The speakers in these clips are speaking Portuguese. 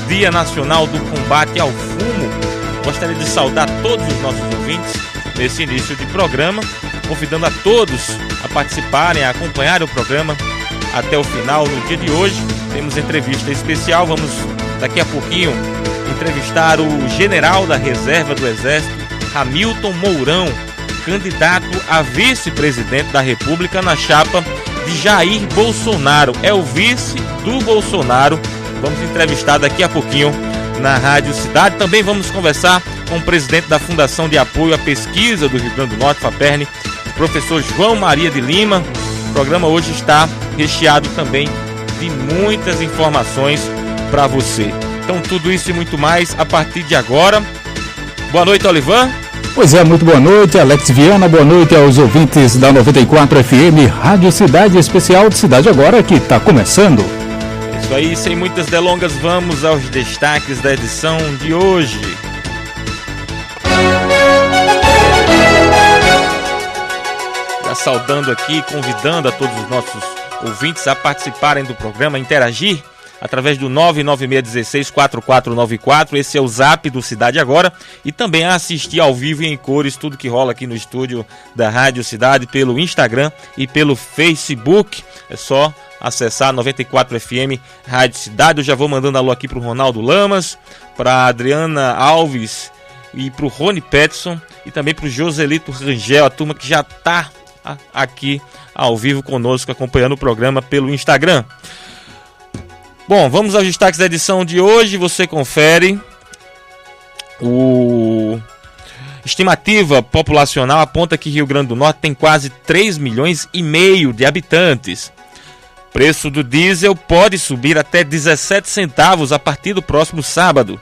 Dia Nacional do Combate ao Fumo. Gostaria de saudar todos os nossos ouvintes nesse início de programa, convidando a todos a participarem, a acompanharem o programa até o final. No dia de hoje temos entrevista especial, vamos daqui a pouquinho entrevistar o general da reserva do Exército, Hamilton Mourão, candidato a vice-presidente da República na chapa de Jair Bolsonaro. É o vice do Bolsonaro. Vamos entrevistar daqui a pouquinho na Rádio Cidade. Também vamos conversar com o presidente da Fundação de Apoio à Pesquisa do Rio Grande do Norte, FAPERN, o professor João Maria de Lima. O programa hoje está recheado também de muitas informações para você. Então, tudo isso e muito mais a partir de agora. Boa noite, Olivan. Pois é, muito boa noite, Alex Viana, boa noite aos ouvintes da 94 FM, Rádio Cidade Especial de Cidade Agora, que está começando. Isso aí, sem muitas delongas, vamos aos destaques da edição de hoje. Já saudando aqui, convidando a todos os nossos ouvintes a participarem do programa, interagir através do 996164494, esse é o zap do Cidade Agora, e também a assistir ao vivo e em cores tudo que rola aqui no estúdio da Rádio Cidade pelo Instagram e pelo Facebook. É só acessar 94 FM Rádio Cidade. Eu já vou mandando alô aqui pro Ronaldo Lamas, pra Adriana Alves e pro Rony Peterson e também pro Joselito Rangel, a turma que já tá aqui ao vivo conosco acompanhando o programa pelo Instagram. Bom, vamos aos destaques da edição de hoje. Você confere. Estimativa populacional aponta que Rio Grande do Norte tem quase 3,5 milhões de habitantes. Preço do diesel pode subir até 17 centavos a partir do próximo sábado.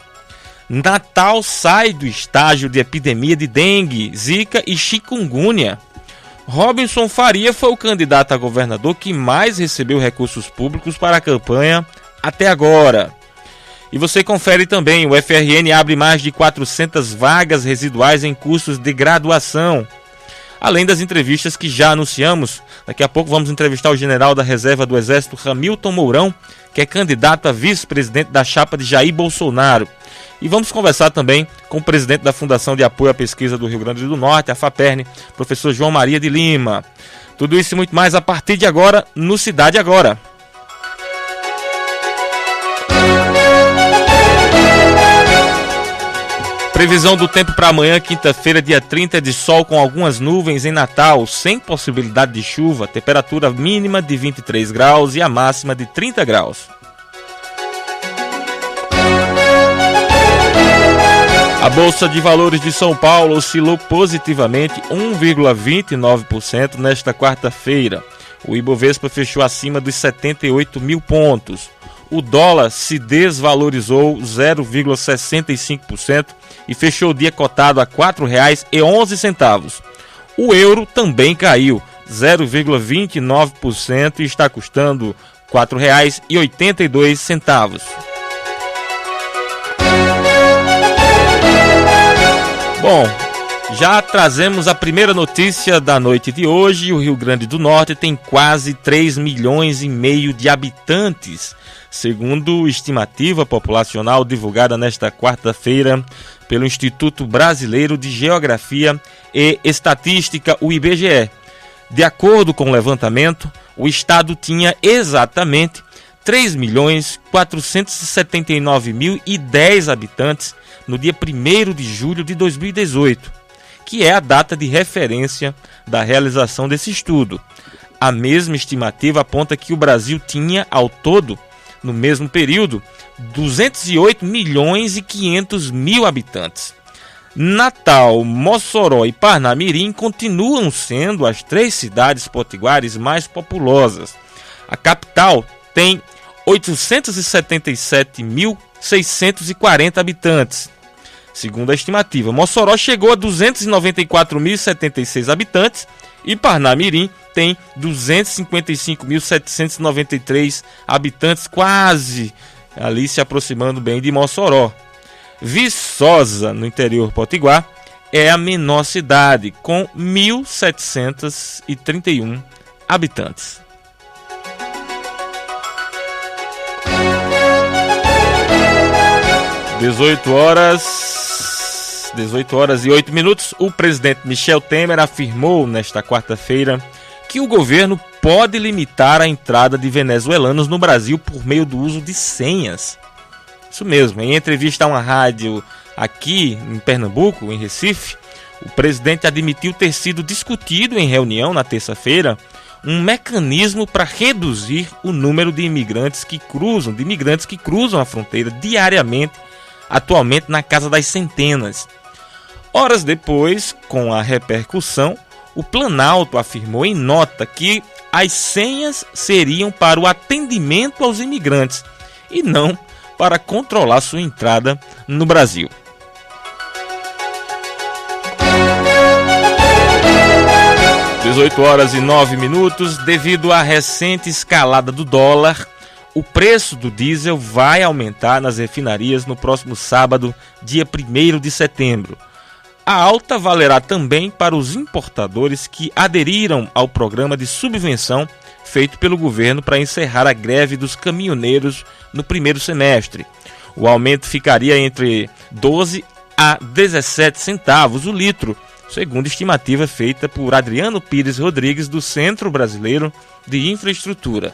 Natal sai do estágio de epidemia de dengue, zika e chikungunya. Robinson Faria foi o candidato a governador que mais recebeu recursos públicos para a campanha até agora. E você confere também, o FRN abre mais de 400 vagas residuais em cursos de graduação. Além das entrevistas que já anunciamos, daqui a pouco vamos entrevistar o general da reserva do Exército, Hamilton Mourão, que é candidato a vice-presidente da chapa de Jair Bolsonaro. E vamos conversar também com o presidente da Fundação de Apoio à Pesquisa do Rio Grande do Norte, a FAPERN, professor João Maria de Lima. Tudo isso e muito mais a partir de agora no Cidade Agora. Previsão do tempo para amanhã, quinta-feira, dia 30, de sol com algumas nuvens em Natal, sem possibilidade de chuva, temperatura mínima de 23 graus e a máxima de 30 graus. A Bolsa de Valores de São Paulo oscilou positivamente 1,29% nesta quarta-feira. O Ibovespa fechou acima dos 78 mil pontos. O dólar se desvalorizou 0,65% e fechou o dia cotado a R$ 4,11. O euro também caiu 0,29% e está custando R$ 4,82. Bom, já trazemos a primeira notícia da noite de hoje. O Rio Grande do Norte tem quase 3,5 milhões de habitantes, segundo estimativa populacional divulgada nesta quarta-feira pelo Instituto Brasileiro de Geografia e Estatística, o IBGE. De acordo com o levantamento, o estado tinha exatamente 3.479.010 habitantes no dia 1º de julho de 2018, que é a data de referência da realização desse estudo. A mesma estimativa aponta que o Brasil tinha, ao todo, no mesmo período, 208.500.000 habitantes. Natal, Mossoró e Parnamirim continuam sendo as 3 cidades potiguares mais populosas. A capital tem 877.640 habitantes. Segundo a estimativa, Mossoró chegou a 294.076 habitantes e Parnamirim tem 255.793 habitantes, quase ali se aproximando bem de Mossoró. Viçosa, no interior potiguar, é a menor cidade, com 1.731 habitantes. 18 horas e 8 minutos. O presidente Michel Temer afirmou nesta quarta-feira que o governo pode limitar a entrada de venezuelanos no Brasil por meio do uso de senhas. Isso mesmo, em entrevista a uma rádio aqui em Pernambuco, em Recife, o presidente admitiu ter sido discutido em reunião na terça-feira um mecanismo para reduzir o número de imigrantes que cruzam a fronteira diariamente, atualmente na casa das centenas. Horas depois, com a repercussão, o Planalto afirmou em nota que as senhas seriam para o atendimento aos imigrantes e não para controlar sua entrada no Brasil. 18 horas e 9 minutos. Devido à recente escalada do dólar, o preço do diesel vai aumentar nas refinarias no próximo sábado, dia 1º de setembro. A alta valerá também para os importadores que aderiram ao programa de subvenção feito pelo governo para encerrar a greve dos caminhoneiros no primeiro semestre. O aumento ficaria entre 12 a 17 centavos o litro, segundo estimativa feita por Adriano Pires Rodrigues, do Centro Brasileiro de Infraestrutura.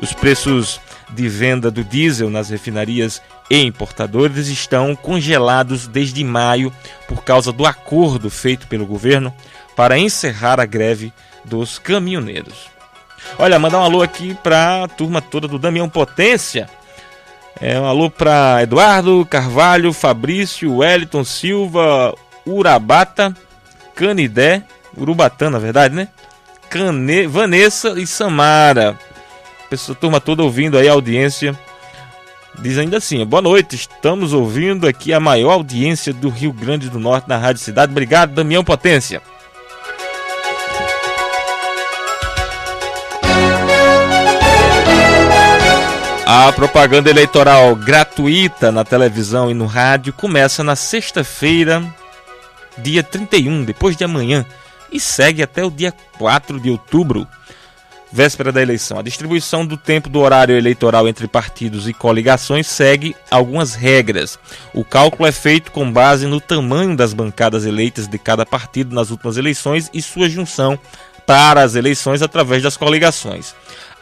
Os preços de venda do diesel nas refinarias e importadores estão congelados desde maio por causa do acordo feito pelo governo para encerrar a greve dos caminhoneiros. Olha, mandar um alô aqui para a turma toda do Damião Potência. Um alô para Eduardo Carvalho, Fabrício, Wellington Silva, Urabata, Canidé, Urubatã, na verdade, né? Vanessa e Samara. Essa turma toda ouvindo aí a audiência. Diz ainda assim: boa noite, estamos ouvindo aqui a maior audiência do Rio Grande do Norte na Rádio Cidade. Obrigado, Damião Potência. A propaganda eleitoral gratuita na televisão e no rádio começa na sexta-feira, dia 31, depois de amanhã, e segue até o dia 4 de outubro, véspera da eleição. A distribuição do tempo do horário eleitoral entre partidos e coligações segue algumas regras. O cálculo é feito com base no tamanho das bancadas eleitas de cada partido nas últimas eleições e sua junção para as eleições através das coligações.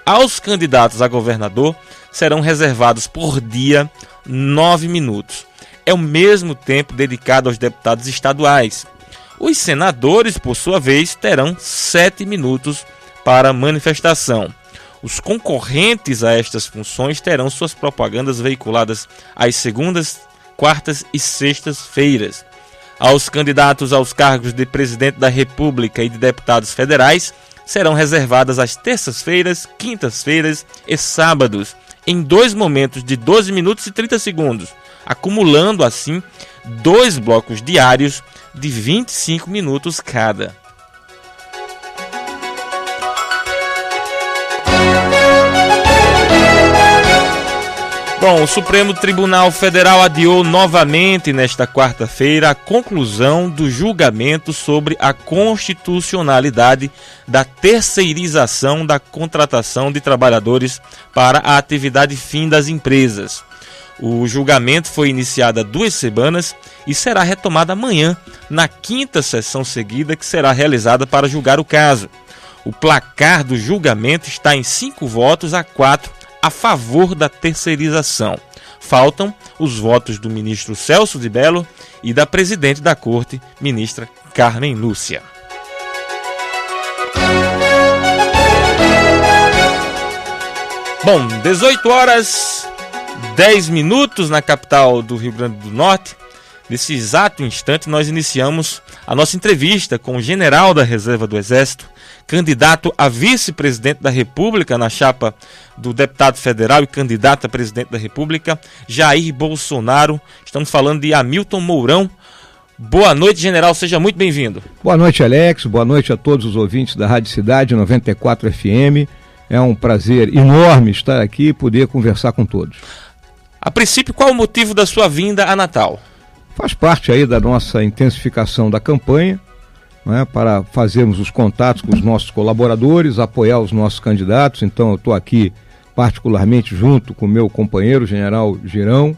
Aos candidatos a governador serão reservados por dia 9 minutos. É o mesmo tempo dedicado aos deputados estaduais. Os senadores, por sua vez, terão 7 minutos para manifestação. Os concorrentes a estas funções terão suas propagandas veiculadas às segundas, quartas e sextas-feiras. Aos candidatos aos cargos de presidente da República e de deputados federais serão reservadas as terças-feiras, quintas-feiras e sábados, em 2 momentos de 12 minutos e 30 segundos, acumulando assim 2 blocos diários de 25 minutos cada. Bom, o Supremo Tribunal Federal adiou novamente nesta quarta-feira a conclusão do julgamento sobre a constitucionalidade da terceirização da contratação de trabalhadores para a atividade fim das empresas. O julgamento foi iniciado há 2 semanas e será retomado amanhã, na 5ª sessão seguida, que será realizada para julgar o caso. O placar do julgamento está em 5 votos a 4 a favor da terceirização. Faltam os votos do ministro Celso de Bello e da presidente da Corte, ministra Carmen Lúcia. Bom, 18 horas 10 minutos na capital do Rio Grande do Norte. Nesse exato instante, nós iniciamos a nossa entrevista com o general da Reserva do Exército, candidato a vice-presidente da República na chapa do deputado federal e candidato a presidente da República, Jair Bolsonaro. Estamos falando de Hamilton Mourão. Boa noite, general, seja muito bem-vindo. Boa noite, Alex, boa noite a todos os ouvintes da Rádio Cidade 94 FM. É um prazer enorme estar aqui e poder conversar com todos. A princípio, qual o motivo da sua vinda a Natal? Faz parte aí da nossa intensificação da campanha, né, para fazermos os contatos com os nossos colaboradores, apoiar os nossos candidatos. Então eu estou aqui particularmente junto com o meu companheiro, general Girão,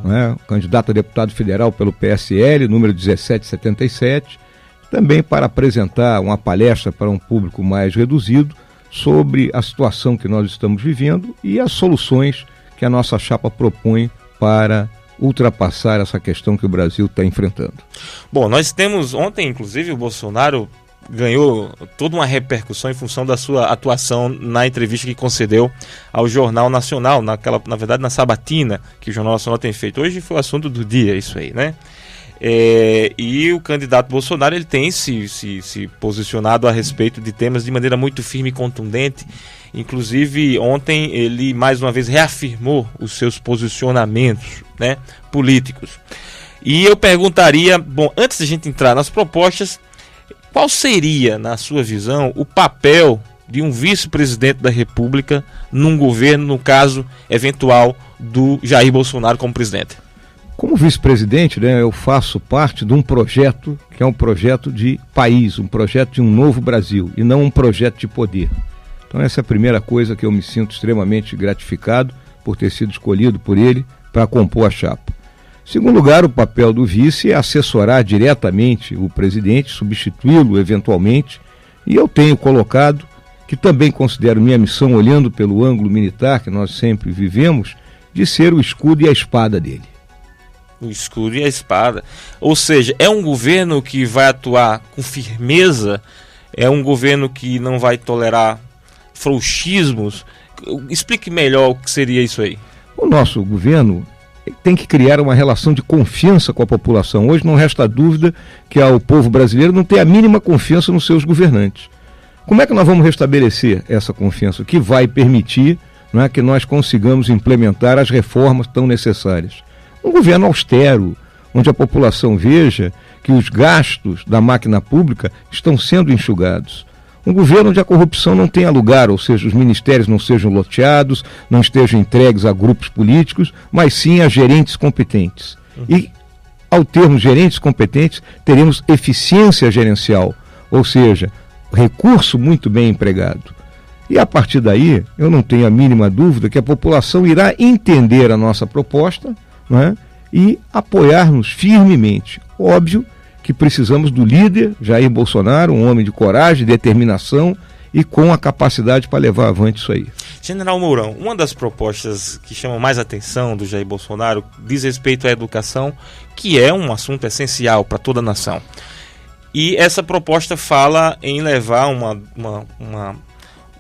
né? Candidato a deputado federal pelo PSL, número 1777, também para apresentar uma palestra para um público mais reduzido sobre a situação que nós estamos vivendo e as soluções que a nossa chapa propõe para ultrapassar essa questão que o Brasil está enfrentando. Bom, nós temos ontem, inclusive, o Bolsonaro ganhou toda uma repercussão em função da sua atuação na entrevista que concedeu ao Jornal Nacional, na verdade na sabatina que o Jornal Nacional tem feito. Hoje foi o assunto do dia isso aí, né? E o candidato Bolsonaro ele tem se posicionado a respeito de temas de maneira muito firme e contundente. Inclusive ontem ele mais uma vez reafirmou os seus posicionamentos, né, políticos. E eu perguntaria, bom, antes de a gente entrar nas propostas, qual seria, na sua visão, o papel de um vice-presidente da República num governo, no caso eventual do Jair Bolsonaro como presidente? Como vice-presidente, né, eu faço parte de um projeto que é um projeto de país, um projeto de um novo Brasil, e não um projeto de poder. Então essa é a primeira coisa que eu me sinto extremamente gratificado por ter sido escolhido por ele para compor a chapa. Em segundo lugar, o papel do vice é assessorar diretamente o presidente, substituí-lo eventualmente, e eu tenho colocado, que também considero minha missão, olhando pelo ângulo militar que nós sempre vivemos, de ser o escudo e a espada dele. O escudo e a espada. Ou seja, é um governo que vai atuar com firmeza, é um governo que não vai tolerar frouxismos. Explique melhor o que seria isso aí. O nosso governo tem que criar uma relação de confiança com a população. Hoje não resta dúvida que o povo brasileiro não tem a mínima confiança nos seus governantes. Como é que nós vamos restabelecer essa confiança? O que vai permitir, não é, que nós consigamos implementar as reformas tão necessárias? Um governo austero, onde a população veja que os gastos da máquina pública estão sendo enxugados. Um governo onde a corrupção não tenha lugar, ou seja, os ministérios não sejam loteados, não estejam entregues a grupos políticos, mas sim a gerentes competentes. E, ao termos gerentes competentes, teremos eficiência gerencial, ou seja, recurso muito bem empregado. E a partir daí, eu não tenho a mínima dúvida que a população irá entender a nossa proposta, não é? E apoiar-nos firmemente. Óbvio que precisamos do líder, Jair Bolsonaro, um homem de coragem, determinação e com a capacidade para levar avante isso aí. General Mourão, uma das propostas que chamam mais atenção do Jair Bolsonaro diz respeito à educação, que é um assunto essencial para toda a nação. E essa proposta fala em levar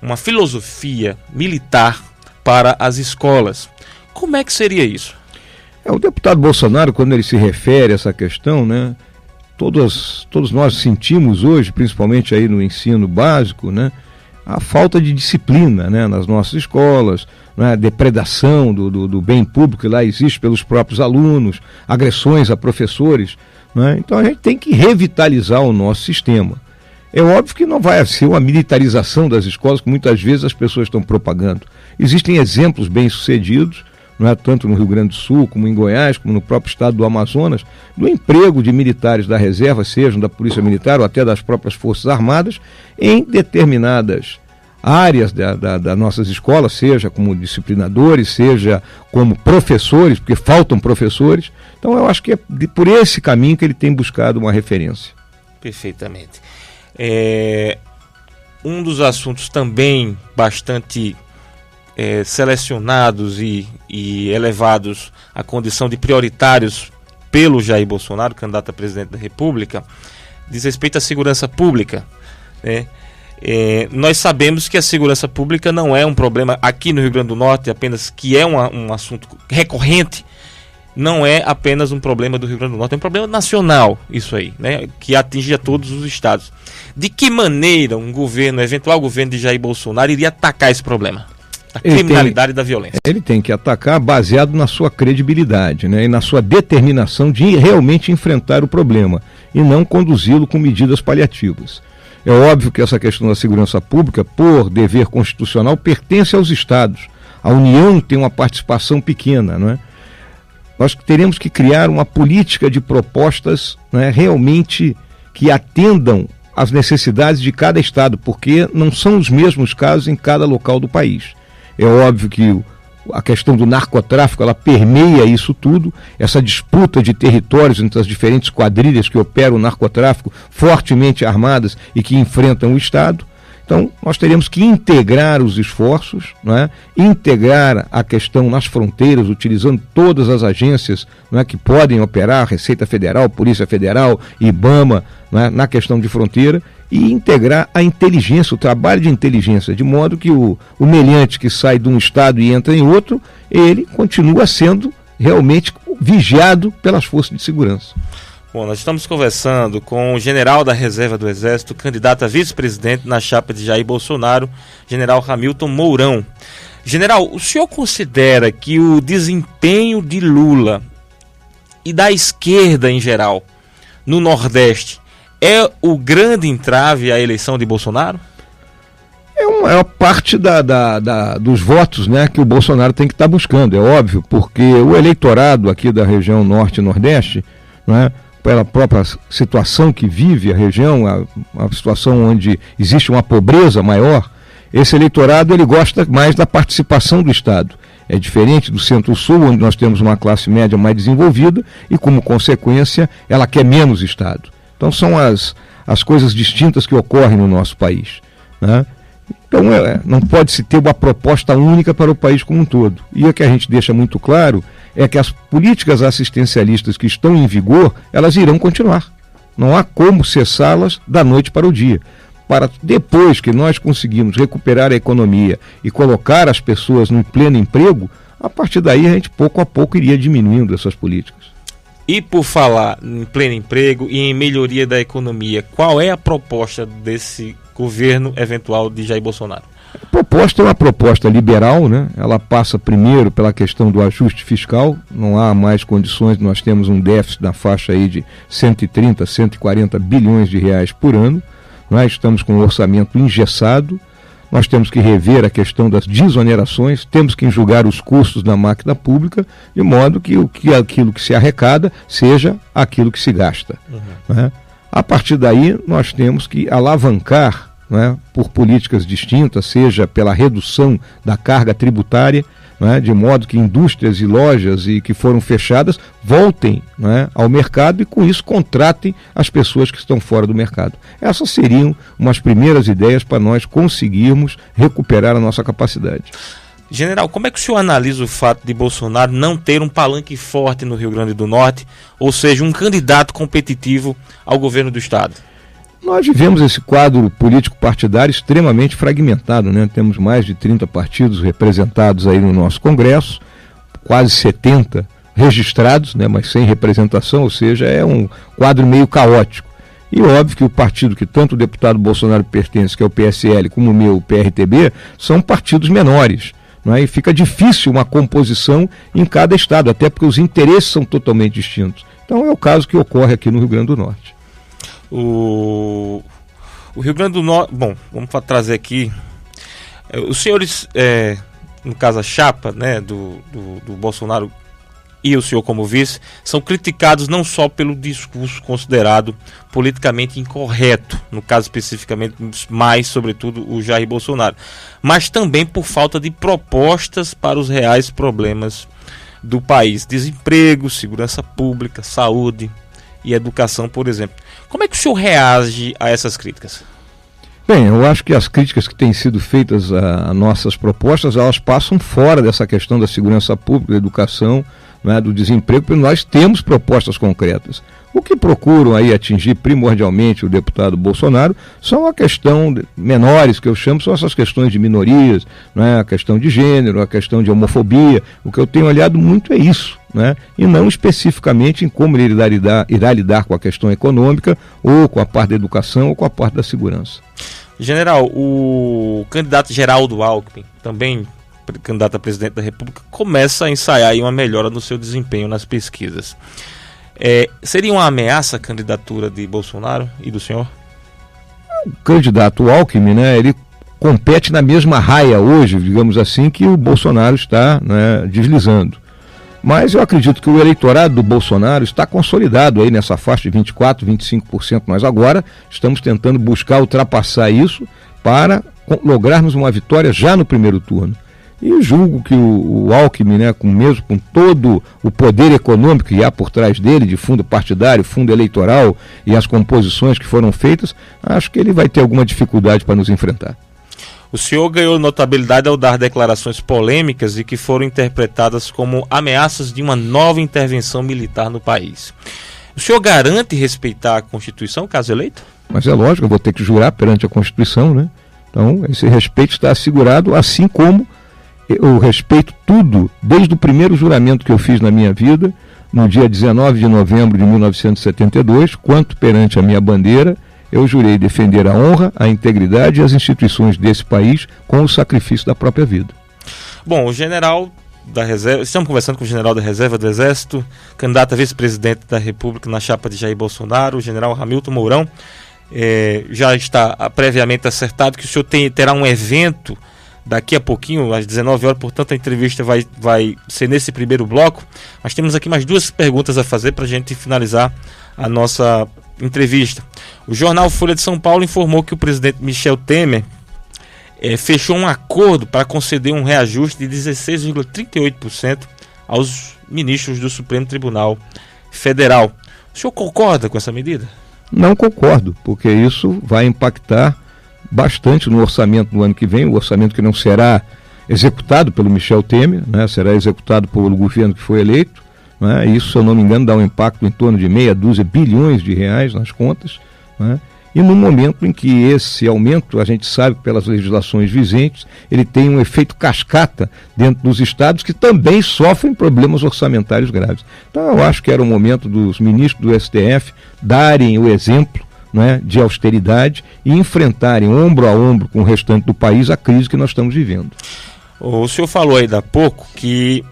uma filosofia militar para as escolas. Como é que seria isso? O deputado Bolsonaro, quando ele se refere a essa questão, né, todos nós sentimos hoje, principalmente aí no ensino básico, né, a falta de disciplina, né, nas nossas escolas, né, a depredação do bem público que lá existe pelos próprios alunos, agressões a professores, né, então a gente tem que revitalizar o nosso sistema. É óbvio que não vai ser uma militarização das escolas, que muitas vezes as pessoas estão propagando. Existem exemplos bem-sucedidos, não é, tanto no Rio Grande do Sul, como em Goiás, como no próprio estado do Amazonas, do emprego de militares da reserva, sejam da Polícia Militar ou até das próprias Forças Armadas, em determinadas áreas das nossas escolas, seja como disciplinadores, seja como professores, porque faltam professores. Então eu acho que é por esse caminho que ele tem buscado uma referência. Perfeitamente. Um dos assuntos também bastante selecionados e elevados à condição de prioritários pelo Jair Bolsonaro, candidato a presidente da República, diz respeito à segurança pública, né? Nós sabemos que a segurança pública não é um problema aqui no Rio Grande do Norte, apenas que é um assunto recorrente, não é apenas um problema do Rio Grande do Norte, é um problema nacional isso aí, né? Que atinge a todos os estados. De que maneira um eventual governo de Jair Bolsonaro iria atacar esse problema? A criminalidade e da violência. Ele tem que atacar baseado na sua credibilidade, né, e na sua determinação de realmente enfrentar o problema e não conduzi-lo com medidas paliativas. É óbvio que essa questão da segurança pública, por dever constitucional, pertence aos estados. A União tem uma participação pequena, não é? Nós teremos que criar uma política de propostas, né, realmente que atendam às necessidades de cada estado, porque não são os mesmos casos em cada local do país. É óbvio que a questão do narcotráfico, ela permeia isso tudo, essa disputa de territórios entre as diferentes quadrilhas que operam o narcotráfico, fortemente armadas e que enfrentam o Estado. Então, nós teríamos que integrar os esforços, não é? Integrar a questão nas fronteiras, utilizando todas as agências, não é, que podem operar, Receita Federal, Polícia Federal, IBAMA, não é, na questão de fronteira, e integrar a inteligência, o trabalho de inteligência, de modo que o meliante que sai de um estado e entra em outro, ele continua sendo realmente vigiado pelas forças de segurança. Bom, nós estamos conversando com o general da Reserva do Exército, candidato a vice-presidente na chapa de Jair Bolsonaro, general Hamilton Mourão. General, o senhor considera que o desempenho de Lula e da esquerda em geral no Nordeste é o grande entrave à eleição de Bolsonaro? É uma parte dos votos, né, que o Bolsonaro tem que estar buscando, é óbvio, porque o eleitorado aqui da região Norte e Nordeste, né, pela própria situação que vive a região, a situação onde existe uma pobreza maior, esse eleitorado ele gosta mais da participação do Estado. É diferente do Centro-Sul, onde nós temos uma classe média mais desenvolvida e, como consequência, ela quer menos Estado. Então são as coisas distintas que ocorrem no nosso país, né? Então não pode-se ter uma proposta única para o país como um todo. E o que a gente deixa muito claro é que as políticas assistencialistas que estão em vigor, elas irão continuar. Não há como cessá-las da noite para o dia. Para depois que nós conseguimos recuperar a economia e colocar as pessoas no pleno emprego, a partir daí a gente pouco a pouco iria diminuindo essas políticas. E por falar em pleno emprego e em melhoria da economia, qual é a proposta desse governo eventual de Jair Bolsonaro? A proposta é uma proposta liberal, né? Ela passa primeiro pela questão do ajuste fiscal, não há mais condições, nós temos um déficit na faixa aí de 130, 140 bilhões de reais por ano, nós estamos com um orçamento engessado, nós temos que rever a questão das desonerações, temos que enxugar os custos da máquina pública, de modo que aquilo que se arrecada seja aquilo que se gasta. Né? A partir daí, nós temos que alavancar, né, por políticas distintas, seja pela redução da carga tributária, né, de modo que indústrias e lojas que foram fechadas voltem, né, ao mercado e com isso contratem as pessoas que estão fora do mercado. Essas seriam umas primeiras ideias para nós conseguirmos recuperar a nossa capacidade. General, como é que o senhor analisa o fato de Bolsonaro não ter um palanque forte no Rio Grande do Norte, ou seja, um candidato competitivo ao governo do estado? Nós vivemos esse quadro político partidário extremamente fragmentado, né? Temos mais de 30 partidos representados aí no nosso Congresso, quase 70 registrados, né? Mas sem representação, ou seja, é um quadro meio caótico. E óbvio que o partido que tanto o deputado Bolsonaro pertence, que é o PSL, como o meu, o PRTB, são partidos menores. Não é? E fica difícil uma composição em cada estado, até porque os interesses são totalmente distintos. Então é o caso que ocorre aqui no Rio Grande do Norte. O Rio Grande do Norte, bom, vamos trazer aqui, os senhores, no caso a chapa, né, do Bolsonaro e o senhor como vice, são criticados não só pelo discurso considerado politicamente incorreto, no caso especificamente mais, sobretudo, o Jair Bolsonaro, mas também por falta de propostas para os reais problemas do país, desemprego, segurança pública, saúde e educação, por exemplo. Como é que o senhor reage a essas críticas? Bem, eu acho que as críticas que têm sido feitas a nossas propostas, elas passam fora dessa questão da segurança pública, da educação, né, do desemprego, porque nós temos propostas concretas. O que procuram aí atingir primordialmente o deputado Bolsonaro são a questão menores, que eu chamo, são essas questões de minorias, né, a questão de gênero, a questão de homofobia. O que eu tenho olhado muito é isso, né, e não especificamente em como ele irá lidar com a questão econômica, ou com a parte da educação, ou com a parte da segurança. General, o candidato Geraldo Alckmin, também candidato a presidente da República, começa a ensaiar aí uma melhora no seu desempenho nas pesquisas. Seria uma ameaça a candidatura de Bolsonaro e do senhor? O candidato Alckmin, né, ele compete na mesma raia hoje, digamos assim, que o Bolsonaro está, né, deslizando. Mas eu acredito que o eleitorado do Bolsonaro está consolidado aí nessa faixa de 24%, 25%. Nós agora estamos tentando buscar ultrapassar isso para lograrmos uma vitória já no primeiro turno. E julgo que o Alckmin, né, mesmo com todo o poder econômico que há por trás dele, de fundo partidário, fundo eleitoral e as composições que foram feitas, acho que ele vai ter alguma dificuldade para nos enfrentar. O senhor ganhou notabilidade ao dar declarações polêmicas e que foram interpretadas como ameaças de uma nova intervenção militar no país. O senhor garante respeitar a Constituição, caso eleito? Mas é lógico, eu vou ter que jurar perante a Constituição, né? Então, esse respeito está assegurado, assim como eu respeito tudo, desde o primeiro juramento que eu fiz na minha vida, no dia 19 de novembro de 1972, quanto perante a minha bandeira, eu jurei defender a honra, a integridade e as instituições desse país com o sacrifício da própria vida. Bom, o general da reserva, estamos conversando com o general da reserva do Exército, candidato a vice-presidente da República na chapa de Jair Bolsonaro, o general Hamilton Mourão. Já está previamente acertado que o senhor terá um evento daqui a pouquinho, às 19 horas, portanto a entrevista vai ser nesse primeiro bloco. Mas temos aqui mais 2 perguntas a fazer para a gente finalizar a nossa entrevista. O jornal Folha de São Paulo informou que o presidente Michel Temer fechou um acordo para conceder um reajuste de 16,38% aos ministros do Supremo Tribunal Federal. O senhor concorda com essa medida? Não concordo, porque isso vai impactar bastante no orçamento do ano que vem, o orçamento que não será executado pelo Michel Temer, né, será executado pelo governo que foi eleito, né, isso, se eu não me engano, dá um impacto em torno de meia dúzia bilhões de reais nas contas, né, e no momento em que esse aumento, a gente sabe pelas legislações vigentes, ele tem um efeito cascata dentro dos estados que também sofrem problemas orçamentários graves. Então eu acho que era o momento dos ministros do STF darem o exemplo, né, de austeridade e enfrentarem ombro a ombro com o restante do país a crise que nós estamos vivendo. O senhor falou aí da pouco que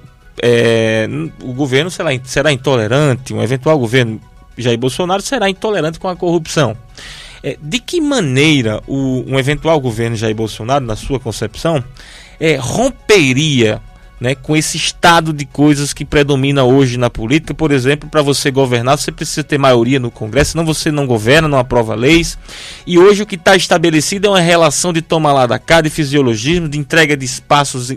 o governo será intolerante, um eventual governo Jair Bolsonaro será intolerante com a corrupção. De que maneira um eventual governo Jair Bolsonaro, na sua concepção, romperia, né, com esse estado de coisas que predomina hoje na política? Por exemplo, para você governar, você precisa ter maioria no Congresso, senão você não governa, não aprova leis. E hoje o que está estabelecido é uma relação de toma lá da cá, de fisiologismo, de entrega de espaços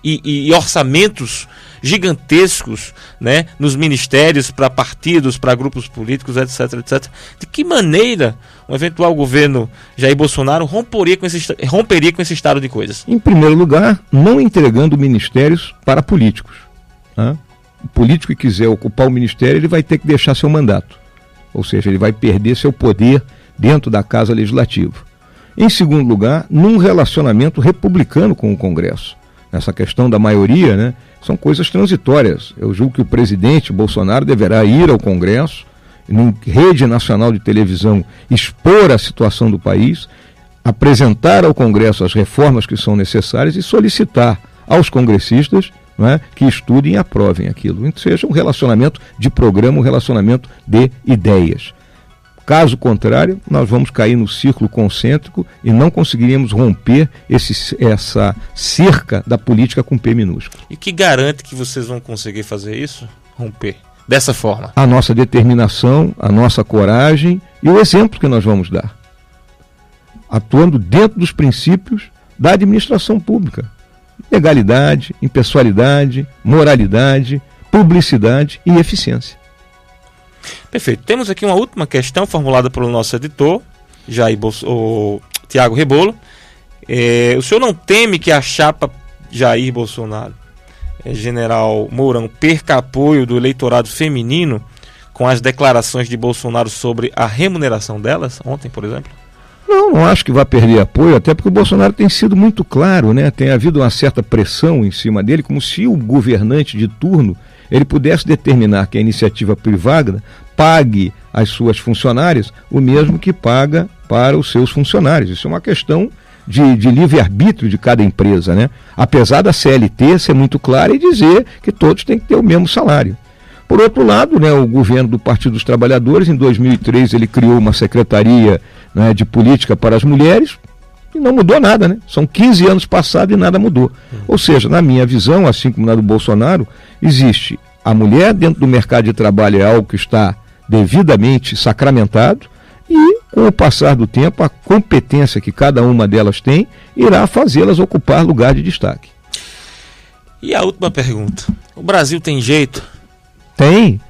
e orçamentos gigantescos, né, nos ministérios, para partidos, para grupos políticos, etc, etc. De que maneira um eventual governo Jair Bolsonaro romperia com esse estado de coisas? Em primeiro lugar, não entregando ministérios para políticos. Né? O político que quiser ocupar o ministério, ele vai ter que deixar seu mandato. Ou seja, ele vai perder seu poder dentro da Casa Legislativa. Em segundo lugar, num relacionamento republicano com o Congresso. Essa questão da maioria, né, são coisas transitórias. Eu julgo que o presidente Bolsonaro deverá ir ao Congresso, em rede nacional de televisão, expor a situação do país, apresentar ao Congresso as reformas que são necessárias e solicitar aos congressistas, né, que estudem e aprovem aquilo. Então, seja um relacionamento de programa, um relacionamento de ideias. Caso contrário, nós vamos cair no círculo concêntrico e não conseguiríamos romper essa cerca da política com P minúsculo. E que garante que vocês vão conseguir fazer isso? Romper dessa forma? A nossa determinação, a nossa coragem e o exemplo que nós vamos dar. Atuando dentro dos princípios da administração pública. Legalidade, impessoalidade, moralidade, publicidade e eficiência. Perfeito. Temos aqui uma última questão formulada pelo nosso editor, Tiago Rebolo. O senhor não teme que a chapa Jair Bolsonaro, general Mourão, perca apoio do eleitorado feminino com as declarações de Bolsonaro sobre a remuneração delas, ontem, por exemplo? Não acho que vai perder apoio, até porque o Bolsonaro tem sido muito claro, né? Tem havido uma certa pressão em cima dele, como se o governante de turno ele pudesse determinar que a iniciativa privada pague às suas funcionárias o mesmo que paga para os seus funcionários. Isso é uma questão de livre-arbítrio de cada empresa, né? Apesar da CLT ser muito clara e dizer que todos têm que ter o mesmo salário. Por outro lado, né, o governo do Partido dos Trabalhadores, em 2003, ele criou uma secretaria, né, de política para as mulheres e não mudou nada, né? São 15 anos passados e nada mudou. Ou seja, na minha visão, assim como na do Bolsonaro, existe a mulher dentro do mercado de trabalho, é algo que está devidamente sacramentado e, com o passar do tempo, a competência que cada uma delas tem irá fazê-las ocupar lugar de destaque. E a última pergunta: o Brasil tem jeito? Tem,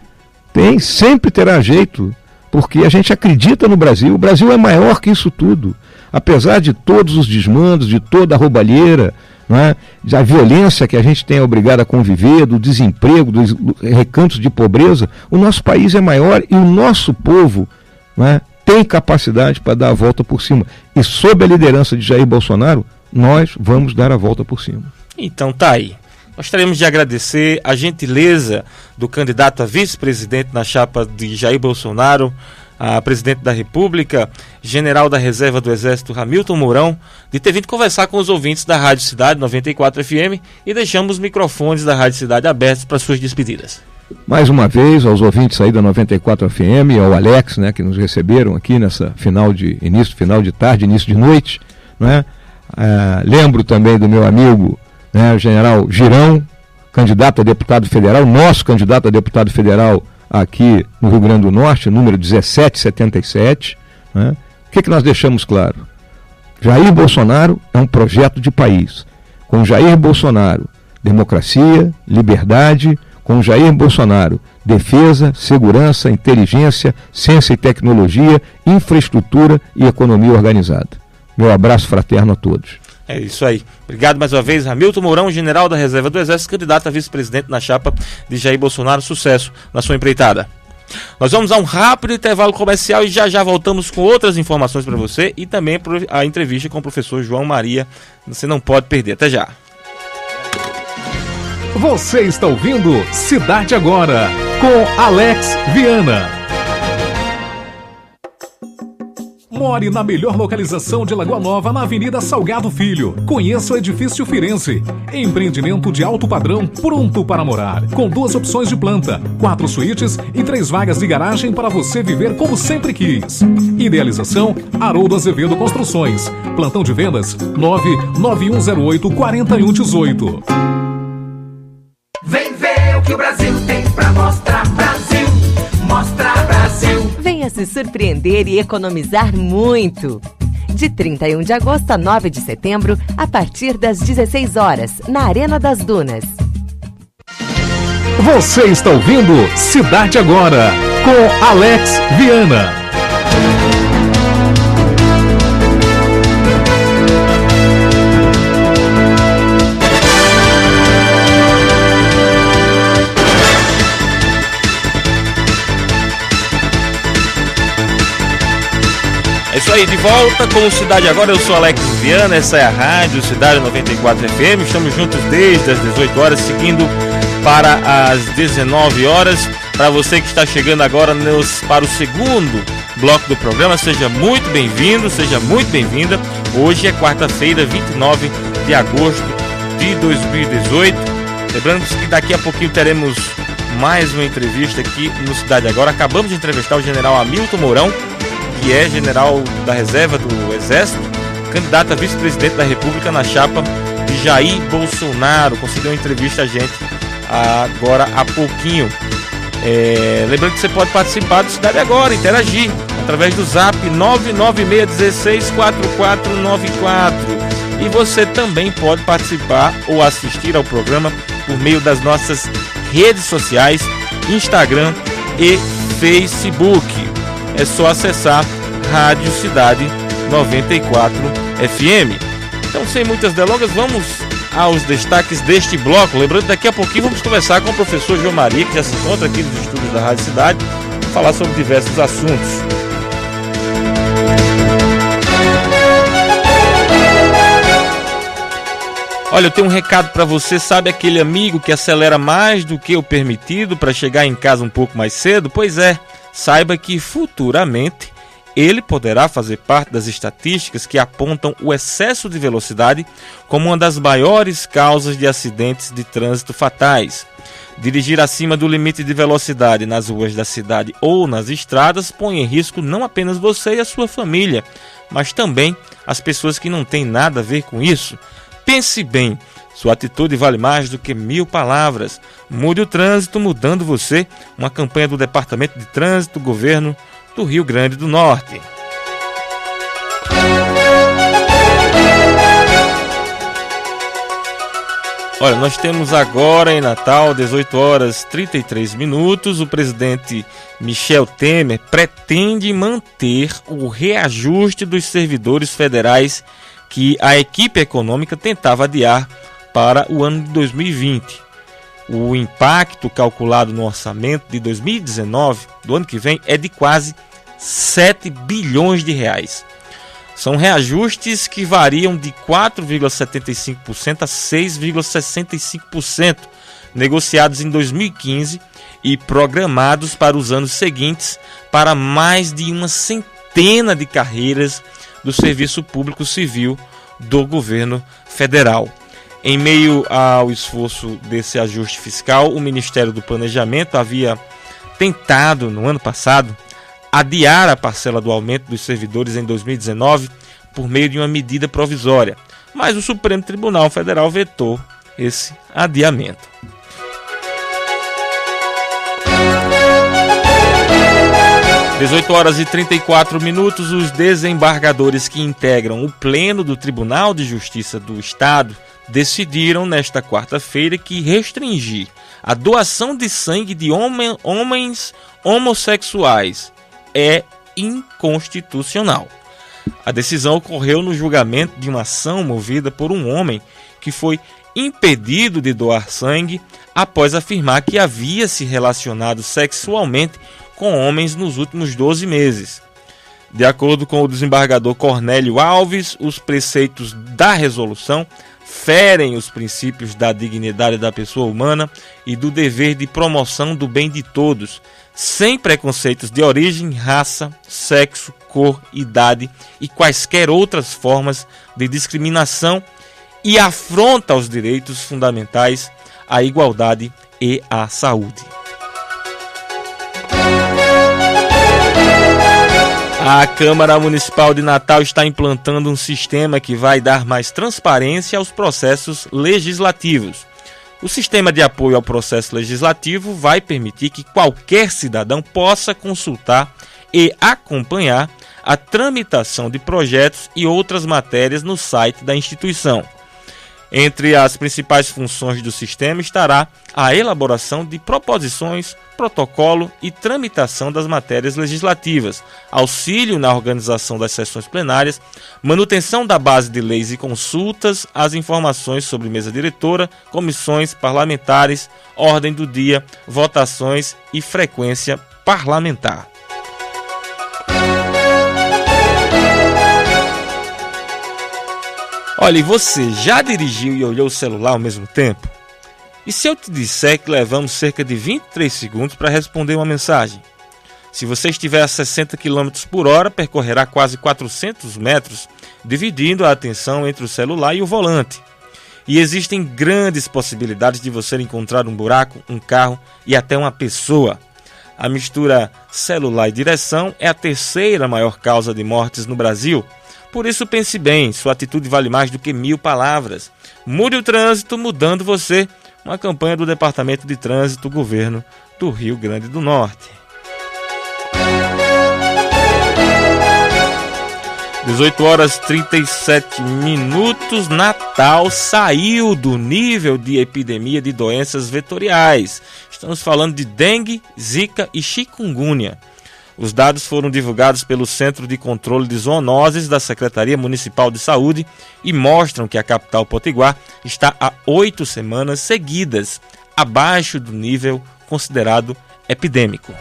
sempre terá jeito, porque a gente acredita no Brasil. O Brasil é maior que isso tudo. Apesar de todos os desmandos, de toda a roubalheira, né, da violência que a gente tem obrigado a conviver, do desemprego, dos recantos de pobreza, o nosso país é maior e o nosso povo, né, tem capacidade para dar a volta por cima. E sob a liderança de Jair Bolsonaro, nós vamos dar a volta por cima. Então tá aí. Gostaríamos de agradecer a gentileza do candidato a vice-presidente na chapa de Jair Bolsonaro, a presidente da República, general da Reserva do Exército Hamilton Mourão, de ter vindo conversar com os ouvintes da Rádio Cidade 94 FM, e deixamos os microfones da Rádio Cidade abertos para suas despedidas. Mais uma vez, aos ouvintes aí da 94 FM e ao Alex, né, que nos receberam aqui nessa final de tarde, início de noite, né? Lembro também do meu amigo, né, o general Girão, candidato a deputado federal, nosso candidato a deputado federal aqui no Rio Grande do Norte, número 1777. Né? O que nós deixamos claro? Jair Bolsonaro é um projeto de país. Com Jair Bolsonaro, democracia, liberdade. Com Jair Bolsonaro, defesa, segurança, inteligência, ciência e tecnologia, infraestrutura e economia organizada. Meu abraço fraterno a todos. É isso aí. Obrigado mais uma vez, Hamilton Mourão, general da Reserva do Exército, candidato a vice-presidente na chapa de Jair Bolsonaro. Sucesso na sua empreitada. Nós vamos a um rápido intervalo comercial e já voltamos com outras informações para você e também a entrevista com o professor João Maria. Você não pode perder. Até já. Você está ouvindo Cidade Agora, com Alex Viana. More na melhor localização de Lagoa Nova, na Avenida Salgado Filho. Conheça o Edifício Firenze. Empreendimento de alto padrão, pronto para morar. Com 2 opções de planta, 4 suítes e 3 vagas de garagem para você viver como sempre quis. Idealização, Haroldo Azevedo Construções. Plantão de vendas, 99108-4118. Vem ver o que o Brasil tem pra mostrar, Brasil. Mostra, Brasil. Venha se surpreender e economizar muito. De 31 de agosto a 9 de setembro, a partir das 16 horas, na Arena das Dunas. Você está ouvindo Cidade Agora, com Alex Viana. É isso aí, de volta com o Cidade Agora. Eu sou Alex Viana, essa é a Rádio Cidade 94 FM. Estamos juntos desde as 18 horas, seguindo para as 19 horas. Para você que está chegando agora para o segundo bloco do programa, seja muito bem-vindo, seja muito bem-vinda. Hoje é quarta-feira, 29 de agosto de 2018. Lembrando que daqui a pouquinho teremos mais uma entrevista aqui no Cidade Agora. Acabamos de entrevistar o general Hamilton Mourão, que é general da Reserva do Exército, candidato a vice-presidente da República na chapa de Jair Bolsonaro. Conseguiu uma entrevista a gente agora há pouquinho. Lembrando que você pode participar do Cidade Agora, interagir através do zap 996164494. E você também pode participar ou assistir ao programa por meio das nossas redes sociais, Instagram e Facebook. É só acessar Rádio Cidade 94 FM. Então, sem muitas delongas, vamos aos destaques deste bloco. Lembrando que daqui a pouquinho vamos conversar com o professor João Maria, que já se encontra aqui nos estúdios da Rádio Cidade, para falar sobre diversos assuntos. Olha, eu tenho um recado para você. Sabe aquele amigo que acelera mais do que o permitido para chegar em casa um pouco mais cedo? Pois é. Saiba que futuramente ele poderá fazer parte das estatísticas que apontam o excesso de velocidade como uma das maiores causas de acidentes de trânsito fatais. Dirigir acima do limite de velocidade nas ruas da cidade ou nas estradas põe em risco não apenas você e a sua família, mas também as pessoas que não têm nada a ver com isso. Pense bem. Sua atitude vale mais do que 1000 palavras. Mude o trânsito mudando você. Uma campanha do Departamento de Trânsito, Governo do Rio Grande do Norte. Olha, nós temos agora em Natal, 18 horas 33 minutos, o presidente Michel Temer pretende manter o reajuste dos servidores federais que a equipe econômica tentava adiar para o ano de 2020. O impacto calculado no orçamento de 2019, do ano que vem, é de quase 7 bilhões de reais. São reajustes que variam de 4,75% a 6,65%, negociados em 2015 e programados para os anos seguintes para mais de uma centena de carreiras do Serviço Público Civil do governo federal. Em meio ao esforço desse ajuste fiscal, o Ministério do Planejamento havia tentado, no ano passado, adiar a parcela do aumento dos servidores em 2019 por meio de uma medida provisória, mas o Supremo Tribunal Federal vetou esse adiamento. Às 18 horas e 34 minutos, os desembargadores que integram o Pleno do Tribunal de Justiça do Estado decidiram nesta quarta-feira que restringir a doação de sangue de homens homossexuais é inconstitucional. A decisão ocorreu no julgamento de uma ação movida por um homem que foi impedido de doar sangue após afirmar que havia se relacionado sexualmente com homens nos últimos 12 meses. De acordo com o desembargador Cornélio Alves, os preceitos da resolução ferem os princípios da dignidade da pessoa humana e do dever de promoção do bem de todos, sem preconceitos de origem, raça, sexo, cor, idade e quaisquer outras formas de discriminação, e afronta aos direitos fundamentais, à igualdade e à saúde. A Câmara Municipal de Natal está implantando um sistema que vai dar mais transparência aos processos legislativos. O sistema de apoio ao processo legislativo vai permitir que qualquer cidadão possa consultar e acompanhar a tramitação de projetos e outras matérias no site da instituição. Entre as principais funções do sistema estará a elaboração de proposições, protocolo e tramitação das matérias legislativas, auxílio na organização das sessões plenárias, manutenção da base de leis e consultas, as informações sobre mesa diretora, comissões parlamentares, ordem do dia, votações e frequência parlamentar. Olha, e você já dirigiu e olhou o celular ao mesmo tempo? E se eu te disser que levamos cerca de 23 segundos para responder uma mensagem? Se você estiver a 60 km por hora, percorrerá quase 400 metros, dividindo a atenção entre o celular e o volante. E existem grandes possibilidades de você encontrar um buraco, um carro e até uma pessoa. A mistura celular e direção é a terceira maior causa de mortes no Brasil. Por isso pense bem, sua atitude vale mais do que 1000 palavras. Mude o trânsito mudando você. Uma campanha do Departamento de Trânsito, Governo do Rio Grande do Norte. 18 horas 37 minutos, Natal saiu do nível de epidemia de doenças vetoriais. Estamos falando de dengue, zika e chikungunya. Os dados foram divulgados pelo Centro de Controle de Zoonoses da Secretaria Municipal de Saúde e mostram que a capital potiguar está há 8 semanas seguidas abaixo do nível considerado epidêmico.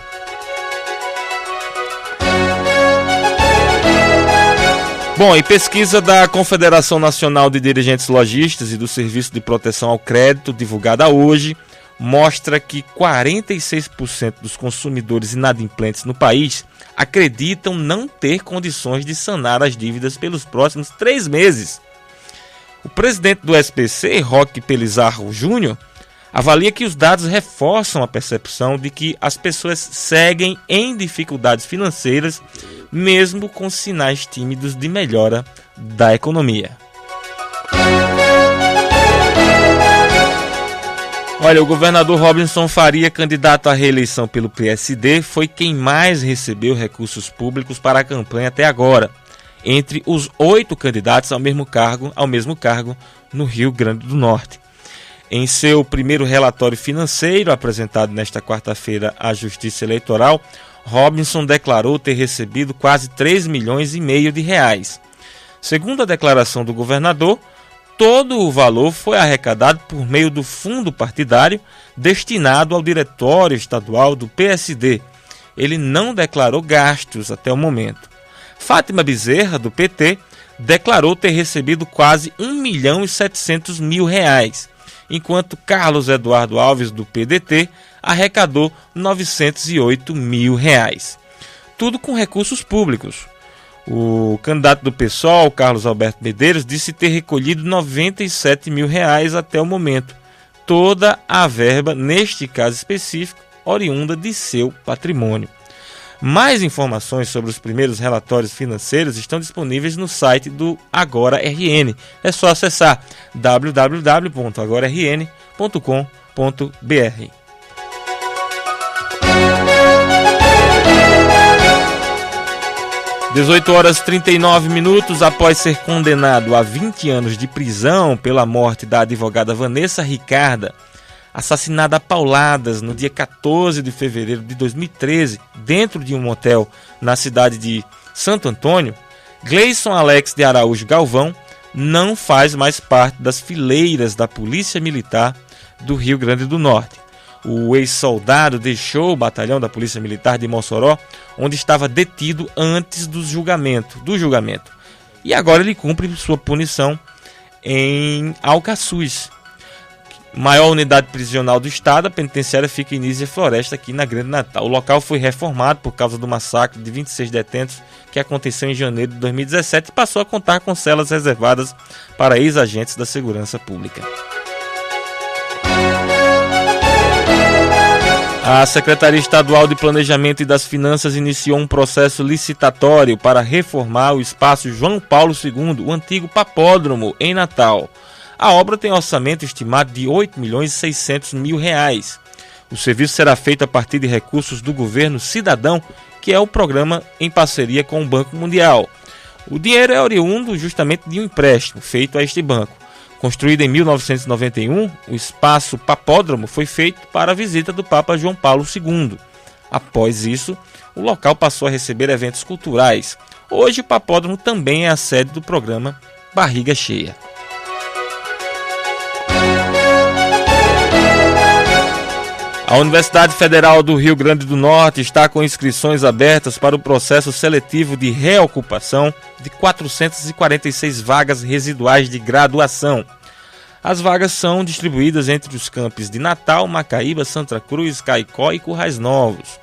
Bom, e pesquisa da Confederação Nacional de Dirigentes Lojistas e do Serviço de Proteção ao Crédito, divulgada hoje, mostra que 46% dos consumidores inadimplentes no país acreditam não ter condições de sanar as dívidas pelos próximos 3 meses. O presidente do SPC, Roque Pelizarro Júnior, avalia que os dados reforçam a percepção de que as pessoas seguem em dificuldades financeiras, mesmo com sinais tímidos de melhora da economia. Olha, o governador Robinson Faria, candidato à reeleição pelo PSD, foi quem mais recebeu recursos públicos para a campanha até agora, entre os 8 candidatos ao mesmo cargo no Rio Grande do Norte. Em seu primeiro relatório financeiro, apresentado nesta quarta-feira à Justiça Eleitoral, Robinson declarou ter recebido quase 3,5 milhões de reais. Segundo a declaração do governador, todo o valor foi arrecadado por meio do fundo partidário destinado ao Diretório Estadual do PSD. Ele não declarou gastos até o momento. Fátima Bezerra, do PT, declarou ter recebido quase 1.700.000 reais, enquanto Carlos Eduardo Alves, do PDT, arrecadou 908 mil reais. Tudo com recursos públicos. O candidato do PSOL, Carlos Alberto Medeiros, disse ter recolhido 97 mil reais até o momento. Toda a verba, neste caso específico, oriunda de seu patrimônio. Mais informações sobre os primeiros relatórios financeiros estão disponíveis no site do Agora RN. É só acessar www.agorarn.com.br. 18h39, após ser condenado a 20 anos de prisão pela morte da advogada Vanessa Ricarda, assassinada a pauladas no dia 14 de fevereiro de 2013, dentro de um motel na cidade de Santo Antônio, Gleison Alex de Araújo Galvão não faz mais parte das fileiras da Polícia Militar do Rio Grande do Norte. O ex-soldado deixou o batalhão da Polícia Militar de Mossoró, onde estava detido antes do julgamento. E agora ele cumpre sua punição em Alcaçuz. Maior unidade prisional do estado, a penitenciária fica em Nízia Floresta, aqui na Grande Natal. O local foi reformado por causa do massacre de 26 detentos que aconteceu em janeiro de 2017 e passou a contar com celas reservadas para ex-agentes da segurança pública. A Secretaria Estadual de Planejamento e das Finanças iniciou um processo licitatório para reformar o espaço João Paulo II, o antigo Papódromo, em Natal. A obra tem orçamento estimado de R$ 8.600.000. O serviço será feito a partir de recursos do governo Cidadão, que é o programa em parceria com o Banco Mundial. O dinheiro é oriundo justamente de um empréstimo feito a este banco. Construído em 1991, o espaço Papódromo foi feito para a visita do Papa João Paulo II. Após isso, o local passou a receber eventos culturais. Hoje, o Papódromo também é a sede do programa Barriga Cheia. A Universidade Federal do Rio Grande do Norte está com inscrições abertas para o processo seletivo de reocupação de 446 vagas residuais de graduação. As vagas são distribuídas entre os campos de Natal, Macaíba, Santa Cruz, Caicó e Currais Novos.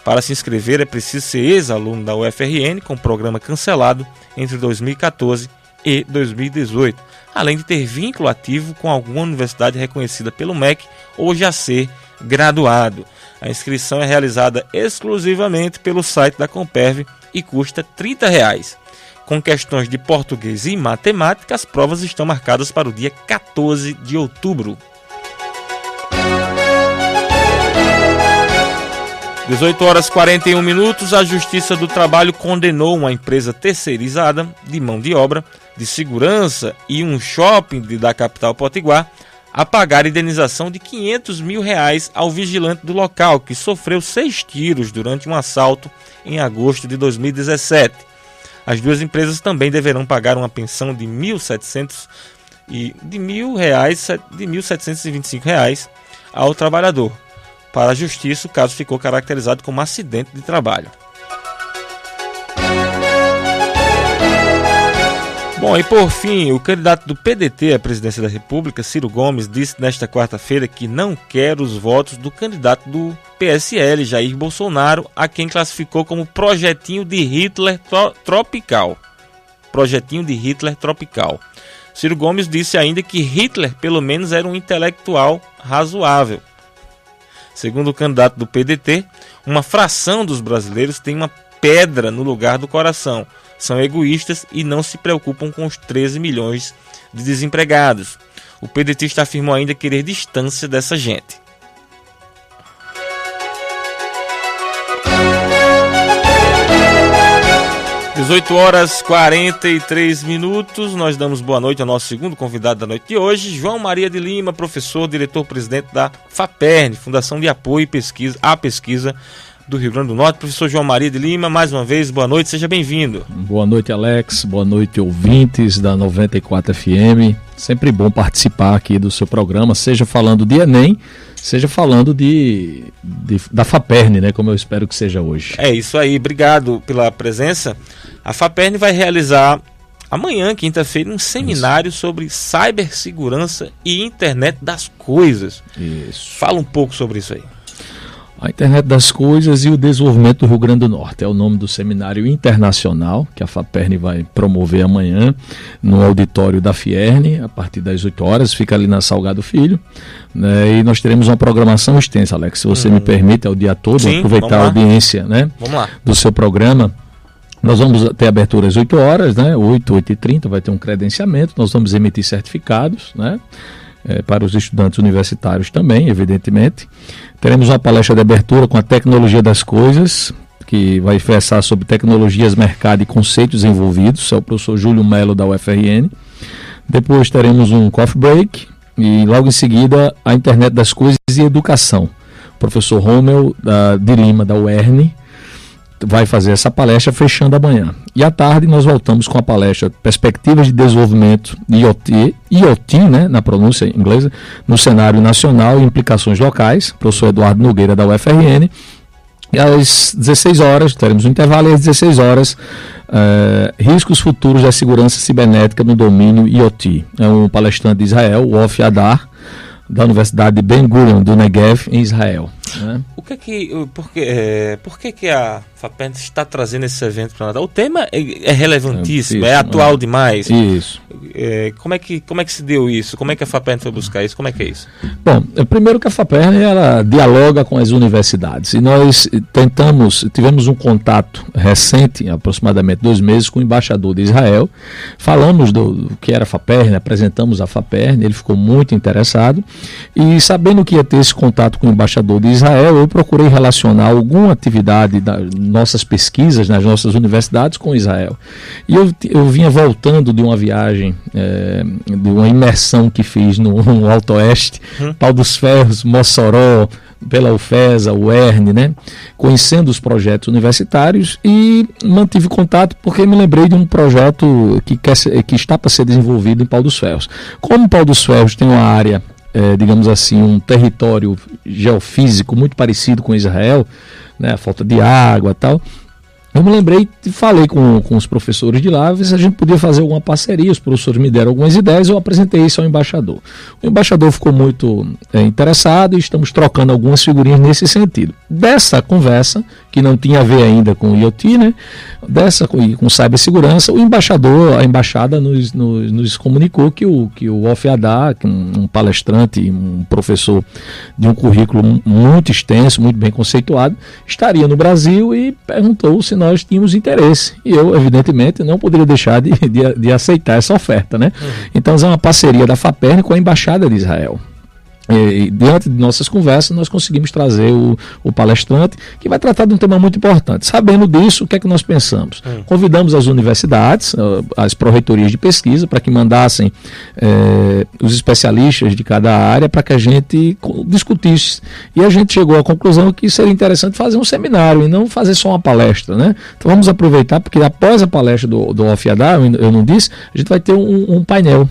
Para se inscrever é preciso ser ex-aluno da UFRN com programa cancelado entre 2014 e 2018, além de ter vínculo ativo com alguma universidade reconhecida pelo MEC ou já ser graduado. A inscrição é realizada exclusivamente pelo site da Comperv e custa R$ 30. Com questões de português e matemática, as provas estão marcadas para o dia 14 de outubro. 18h41, a Justiça do Trabalho condenou uma empresa terceirizada de mão de obra, de segurança e um shopping da capital potiguar a pagar indenização de R$ 500 mil ao vigilante do local, que sofreu 6 tiros durante um assalto em agosto de 2017. As duas empresas também deverão pagar uma pensão de R$ 1.725 ao trabalhador. Para a Justiça, o caso ficou caracterizado como acidente de trabalho. Bom, e por fim, o candidato do PDT à presidência da República, Ciro Gomes, disse nesta quarta-feira que não quer os votos do candidato do PSL, Jair Bolsonaro, a quem classificou como projetinho de Hitler tropical. Projetinho de Hitler tropical. Ciro Gomes disse ainda que Hitler, pelo menos, era um intelectual razoável. Segundo o candidato do PDT, uma fração dos brasileiros tem uma pedra no lugar do coração. São egoístas e não se preocupam com os 13 milhões de desempregados. O pedetista afirmou ainda querer distância dessa gente. 18h43, nós damos boa noite ao nosso segundo convidado da noite de hoje, João Maria de Lima, professor, diretor-presidente da FAPERN, Fundação de Apoio à Pesquisa do Rio Grande do Norte. Professor João Maria de Lima, mais uma vez, boa noite, seja bem-vindo. Boa noite, Alex, boa noite, ouvintes da 94 FM. Sempre bom participar aqui do seu programa, seja falando de Enem, seja falando da FAPERN, né, como eu espero que seja hoje. É isso aí, obrigado pela presença. A FAPERN vai realizar amanhã, quinta-feira, um seminário sobre cibersegurança e internet das coisas. Isso. Fala um pouco sobre isso aí. A internet das coisas e o desenvolvimento do Rio Grande do Norte é o nome do seminário internacional que a FAPERN vai promover amanhã no auditório da FIERN, a partir das 8 horas, fica ali na Salgado Filho, né, e nós teremos uma programação extensa, Alex, se você me permite, é o dia todo. Sim, aproveitar a audiência, né, do seu programa. Nós vamos ter abertura às 8 horas, né, 8h30, vai ter um credenciamento, nós vamos emitir certificados, né, para os estudantes universitários também, evidentemente. Teremos uma palestra de abertura com a tecnologia das coisas, que vai versar sobre tecnologias, mercado e conceitos envolvidos, é o professor Júlio Melo da UFRN. Depois teremos um coffee break e logo em seguida a internet das coisas e educação. O professor Rommel de Lima da UERN vai fazer essa palestra fechando amanhã. E à tarde nós voltamos com a palestra Perspectivas de Desenvolvimento IoT, né, na pronúncia inglesa, no cenário nacional e implicações locais, professor Eduardo Nogueira da UFRN. E às 16 horas, teremos um intervalo, e às 16 horas, riscos futuros da segurança cibernética no domínio IoT. É um palestrante de Israel, o Ofi Adar, da Universidade de Ben Gurion, do Negev, em Israel. Né? Por que a FAPERN está trazendo esse evento para Natal? O tema é relevantíssimo, é atual demais. Isso. Como é que se deu isso? Como é que a FAPERN foi buscar isso? Como é que é isso? Bom, primeiro que a FAPERN ela dialoga com as universidades e nós tivemos um contato recente, aproximadamente 2 meses, com o embaixador de Israel. Falamos do que era a FAPERN, apresentamos a FAPERN, ele ficou muito interessado e, sabendo que ia ter esse contato com o embaixador de Israel, eu procurei relacionar alguma atividade das nossas pesquisas nas nossas universidades com Israel. E eu vinha voltando de uma viagem, de uma imersão que fiz no Alto Oeste, Pau dos Ferros, Mossoró, pela UFESA, UERN, né, conhecendo os projetos universitários, e mantive contato porque me lembrei de um projeto que está para ser desenvolvido em Pau dos Ferros. Como Pau dos Ferros tem uma área, digamos assim, um território geofísico muito parecido com Israel, né, a falta de água e tal, eu me lembrei e falei com os professores de lá, ver se a gente podia fazer alguma parceria. Os professores me deram algumas ideias, eu apresentei isso ao embaixador. O embaixador ficou muito interessado e estamos trocando algumas figurinhas nesse sentido. Dessa conversa, que não tinha a ver ainda com o IoT, né, com cibersegurança, a embaixada nos comunicou que o Ofi Adar, um palestrante, um professor de um currículo muito extenso, muito bem conceituado, estaria no Brasil e perguntou se nós tínhamos interesse. E eu, evidentemente, não poderia deixar de aceitar essa oferta, né? Então, é uma parceria da FAPERN com a Embaixada de Israel. E diante de nossas conversas, nós conseguimos trazer o palestrante, que vai tratar de um tema muito importante. Sabendo disso, o que é que nós pensamos? Convidamos as universidades, as pró-reitorias de pesquisa, para que mandassem os especialistas de cada área para que a gente discutisse. E a gente chegou à conclusão que seria interessante fazer um seminário e não fazer só uma palestra, né? Então vamos aproveitar, porque após a palestra do Ofi Adar, eu não disse, a gente vai ter um painel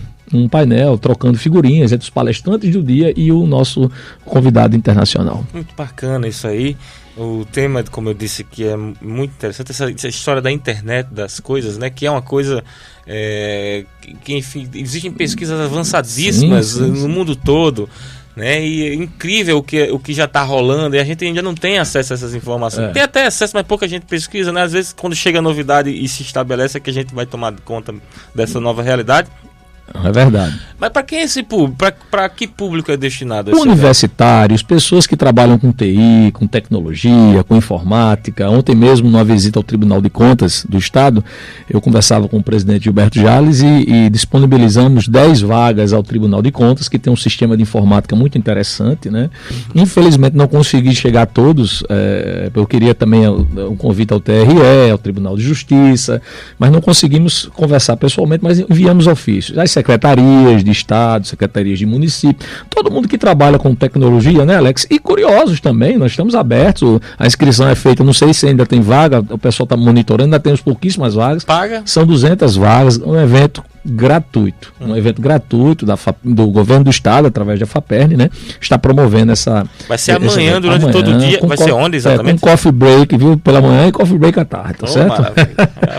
trocando figurinhas entre os palestrantes do dia e o nosso convidado internacional. Muito bacana isso aí. O tema, como eu disse, que é muito interessante, essa história da internet das coisas, né? Que é uma coisa que enfim, existem pesquisas avançadíssimas no mundo todo, né? E é incrível o que já está rolando, e a gente ainda não tem acesso a essas informações. Tem até acesso, mas pouca gente pesquisa, né? Às vezes, quando chega a novidade e se estabelece, é que a gente vai tomar conta dessa nova realidade. É verdade. Mas para quem é esse público? Para que público é destinado esse Universitários, pessoas que trabalham com TI, com tecnologia, com informática. Ontem mesmo, numa visita ao Tribunal de Contas do Estado, eu conversava com o presidente Gilberto Jales e disponibilizamos 10 vagas ao Tribunal de Contas, que tem um sistema de informática muito interessante, né? Infelizmente não consegui chegar a todos, eu queria também um convite ao TRE, ao Tribunal de Justiça, mas não conseguimos conversar pessoalmente, mas enviamos ofícios. As secretarias de Estado, secretarias de município, todo mundo que trabalha com tecnologia, né, Alex? E curiosos também, nós estamos abertos, a inscrição é feita, não sei se ainda tem vaga, o pessoal está monitorando, ainda temos pouquíssimas vagas. Paga? São 200 vagas, um evento gratuito, do governo do estado, através da FAPERN, né? Está promovendo essa... Vai ser amanhã, durante todo o dia, vai ser onde exatamente? Com coffee break, viu? Pela manhã e coffee break à tarde, tá certo?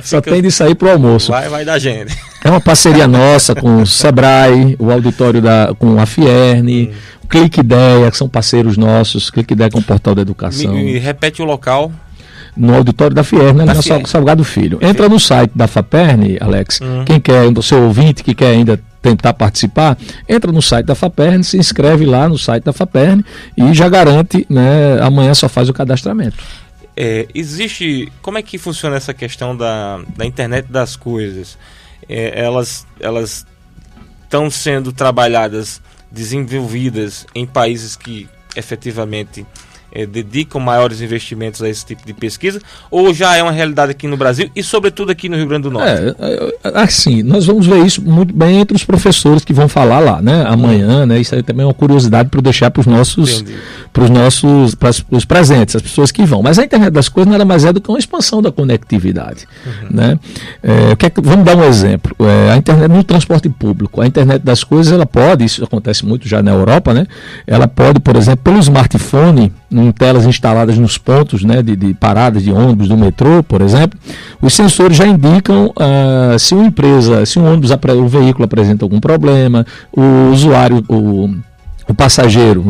Só tem de sair pro almoço. Vai dar gente. É uma parceria nossa com o Sebrae, o auditório com a Fierne, o Clique Ideia, que são parceiros nossos, Clique Ideia que é um portal da educação. Me repete o local. No auditório da Fierne, no Salgado Filho. Entra no site da FAPERN, Alex, quem quer, o seu ouvinte que quer ainda tentar participar, entra no site da FAPERN, se inscreve lá no site da FAPERN e já garante, né, amanhã só faz o cadastramento. Como é que funciona essa questão da internet das coisas? Elas estão sendo trabalhadas, desenvolvidas em países que efetivamente dedicam maiores investimentos a esse tipo de pesquisa, ou já é uma realidade aqui no Brasil e sobretudo aqui no Rio Grande do Norte? Assim, nós vamos ver isso muito bem entre os professores que vão falar lá, né? Amanhã, né? Isso aí também é uma curiosidade para deixar para os presentes, as pessoas que vão. Mas a internet das coisas nada mais é do que uma expansão da conectividade, né? Vamos dar um exemplo. A internet no transporte público, a internet das coisas, ela pode, isso acontece muito já na Europa, né? Ela pode, por exemplo, pelo smartphone, em telas instaladas nos pontos, né, de paradas de ônibus, do metrô, por exemplo, os sensores já indicam se o veículo apresenta algum problema, o usuário, o passageiro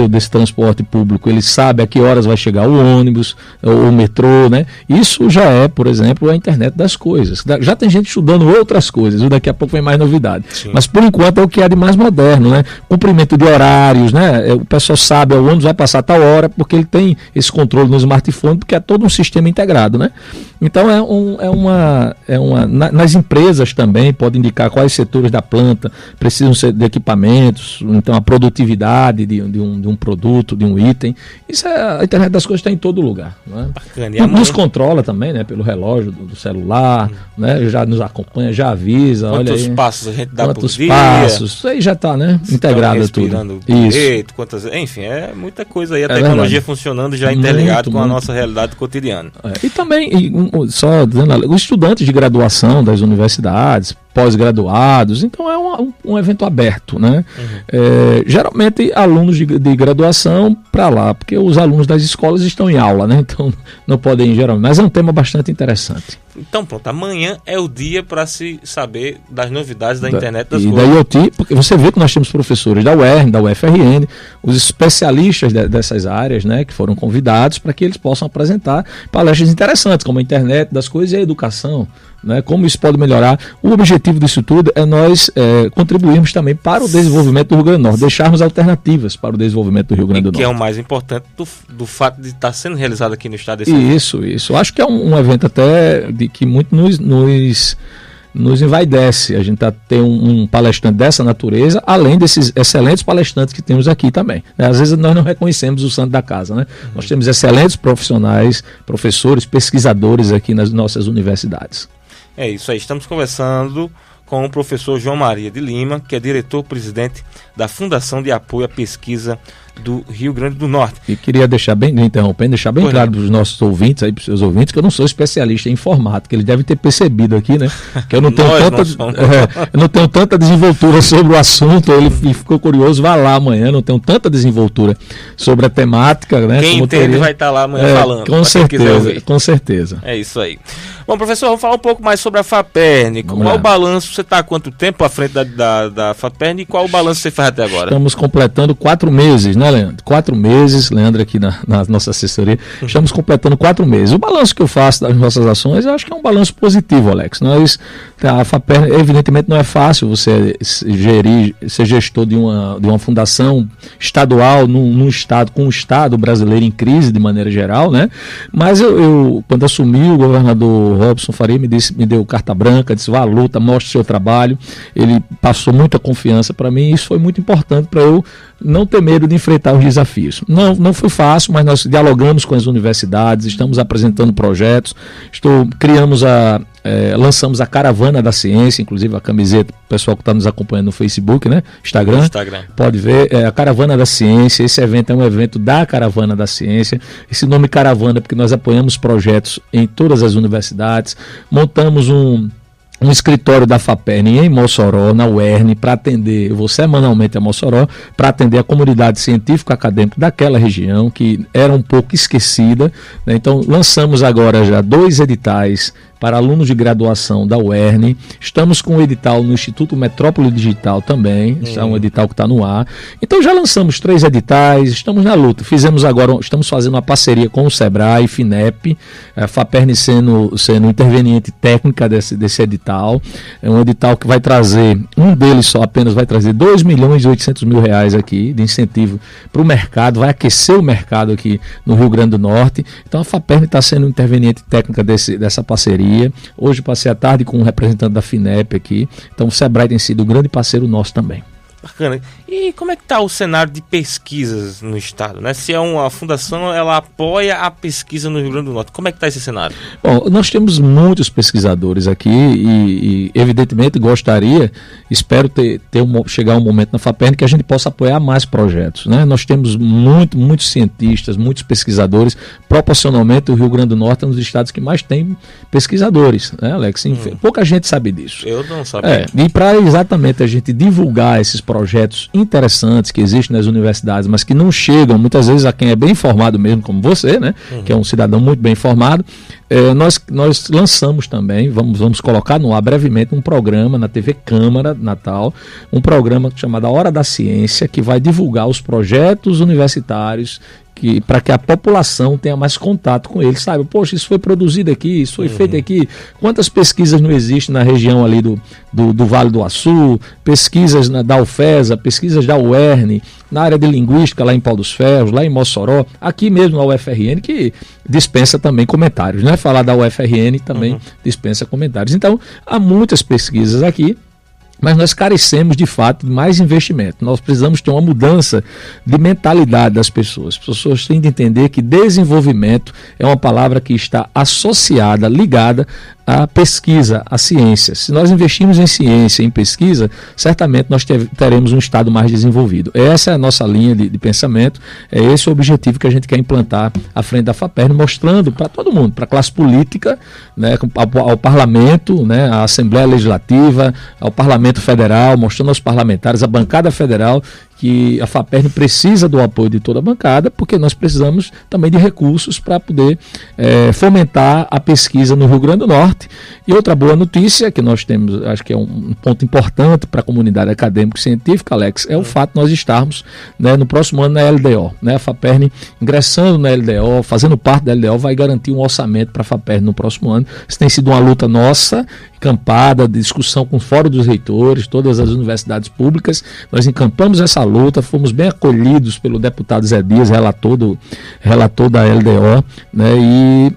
desse transporte público, ele sabe a que horas vai chegar o ônibus, o metrô, né? Isso já é, por exemplo, a internet das coisas. Já tem gente estudando outras coisas, e daqui a pouco vem mais novidade. Sim. Mas por enquanto é o que é de mais moderno, né? Cumprimento de horários, né? O pessoal sabe, o ônibus vai passar tal hora, porque ele tem esse controle no smartphone, porque é todo um sistema integrado, né? Então nas empresas também pode indicar quais setores da planta precisam ser de equipamentos, então a produtividade de um produto, de um item. Isso a internet das coisas está em todo lugar, né? Bacana. Nos controla também, né, pelo relógio do celular, né, já nos acompanha, já avisa. Quantos passos a gente dá por dia? Isso aí já está, né, integrado tudo. Direito, enfim, é muita coisa aí, a tecnologia funcionando já interligado com a nossa realidade cotidiana. E também, só dizendo, os estudantes de graduação das universidades, pós-graduados, então é um evento aberto, né? Geralmente alunos de graduação para lá, porque os alunos das escolas estão em aula, né? Então não podem ir geralmente, mas é um tema bastante interessante. Então pronto, amanhã é o dia para se saber das novidades da internet das coisas. Da IoT, porque você vê que nós temos professores da UERN, da UFRN, os especialistas dessas áreas, né, que foram convidados para que eles possam apresentar palestras interessantes, como a internet das coisas e a educação, né, como isso pode melhorar. O objetivo disso tudo é nós contribuirmos também para o desenvolvimento do Rio Grande do Norte, deixarmos alternativas para o desenvolvimento do Rio Grande do Norte. Que é o mais importante do fato de estar sendo realizado aqui no estado. Isso. Acho que é um evento até que muito nos envaidece. A gente tem um palestrante dessa natureza, além desses excelentes palestrantes que temos aqui também, né? Às vezes nós não reconhecemos o santo da casa, né? Nós temos excelentes profissionais, professores, pesquisadores aqui nas nossas universidades. É isso aí, estamos conversando com o professor João Maria de Lima, que é diretor-presidente da Fundação de Apoio à Pesquisa do Rio Grande do Norte. E queria deixar bem claro para os nossos ouvintes, para os seus ouvintes, que eu não sou especialista em informática. Eles devem ter percebido aqui, né? Que eu não tenho eu não tenho tanta desenvoltura sobre o assunto. Ele ficou curioso, vá lá amanhã. Não tenho tanta desenvoltura sobre a temática, né? Quem entende vai estar lá amanhã falando. Com certeza. É isso aí. Bom, professor, vamos falar um pouco mais sobre a FAPERN. Qual o balanço? Você está há quanto tempo à frente da FAPERN e qual o balanço você faz até agora? Estamos completando 4 meses, né, Leandro? 4 meses, Leandro aqui na nossa assessoria, estamos completando 4 meses. O balanço que eu faço das nossas ações, eu acho que é um balanço positivo, Alex. Nós A FAPERN, evidentemente, não é fácil você ser gestor de uma fundação estadual num estado, com o Estado brasileiro em crise de maneira geral, né? Mas eu quando assumi, o governador Robson Faria me deu carta branca, disse: vá à luta, mostre o seu trabalho. Ele passou muita confiança para mim, e isso foi muito importante para eu não ter medo de enfrentar os desafios. Não foi fácil, mas nós dialogamos com as universidades, estamos apresentando projetos, lançamos a Caravana da Ciência, inclusive a camiseta, o pessoal que está nos acompanhando no Facebook, né? Instagram. Pode ver, a Caravana da Ciência. Esse evento é um evento da Caravana da Ciência. Esse nome Caravana porque nós apoiamos projetos em todas as universidades. Montamos um escritório da FAPERN em Mossoró, na UERN, para atender, eu vou semanalmente a Mossoró, para atender a comunidade científica acadêmica daquela região, que era um pouco esquecida, né? Então, lançamos agora já 2 editais para alunos de graduação da UERN. Estamos com um edital no Instituto Metrópole Digital também, é um edital que está no ar. Então já lançamos 3 editais, estamos na luta. Estamos fazendo uma parceria com o Sebrae, FINEP, a FAPERN sendo interveniente técnica desse edital. É um edital que vai trazer, um deles só apenas vai trazer R$2.800.000 aqui de incentivo para o mercado, vai aquecer o mercado aqui no Rio Grande do Norte. Então a FAPERN está sendo interveniente técnica dessa parceria. Hoje passei a tarde com um representante da FINEP aqui. Então o Sebrae tem sido um grande parceiro nosso também. Bacana. E como é que está o cenário de pesquisas no estado, né? Se é uma fundação, ela apoia a pesquisa no Rio Grande do Norte. Como é que está esse cenário? Bom, nós temos muitos pesquisadores aqui e evidentemente espero chegar um momento na FAPERN que a gente possa apoiar mais projetos, né? Nós temos muitos cientistas, muitos pesquisadores. Proporcionalmente, o Rio Grande do Norte é um dos estados que mais tem pesquisadores, né, Alex? Pouca gente sabe disso. Eu não sabia. E para exatamente a gente divulgar esses projetos interessantes que existem nas universidades, mas que não chegam muitas vezes a quem é bem informado mesmo, como você, né? Que é um cidadão muito bem informado. Nós lançamos também, vamos colocar no ar brevemente um programa na TV Câmara Natal, um programa chamado A Hora da Ciência, que vai divulgar os projetos universitários para que a população tenha mais contato com eles, sabe? Poxa, isso foi produzido aqui, isso foi feito aqui. Quantas pesquisas não existem na região ali do Vale do Açu, pesquisas da UFESA, pesquisas da UERN, na área de linguística lá em Pau dos Ferros, lá em Mossoró, aqui mesmo na UFRN, que dispensa também comentários, né? Falar da UFRN também dispensa comentários. Então, há muitas pesquisas aqui, mas nós carecemos de fato de mais investimento. Nós precisamos ter uma mudança de mentalidade das pessoas. As pessoas têm de entender que desenvolvimento é uma palavra que está associada, ligada à pesquisa, à ciência. Se nós investirmos em ciência, em pesquisa, certamente nós teremos um estado mais desenvolvido. Essa é a nossa linha de pensamento, é esse o objetivo que a gente quer implantar à frente da FAPERN, mostrando para todo mundo, para a classe política, né, ao parlamento, né, à Assembleia Legislativa, ao Parlamento Federal, mostrando aos parlamentares, à bancada federal, que a FAPERN precisa do apoio de toda a bancada, porque nós precisamos também de recursos para poder fomentar a pesquisa no Rio Grande do Norte. E outra boa notícia que nós temos, acho que é um ponto importante para a comunidade acadêmica e científica, Alex, é o fato de nós estarmos, né, no próximo ano na LDO. Né, a FAPERN ingressando na LDO, fazendo parte da LDO, vai garantir um orçamento para a FAPERN no próximo ano. Isso tem sido uma luta nossa, encampada, de discussão com o Fórum dos Reitores, todas as universidades públicas. Nós encampamos essa luta, fomos bem acolhidos pelo deputado Zé Dias, relator da LDO, né, e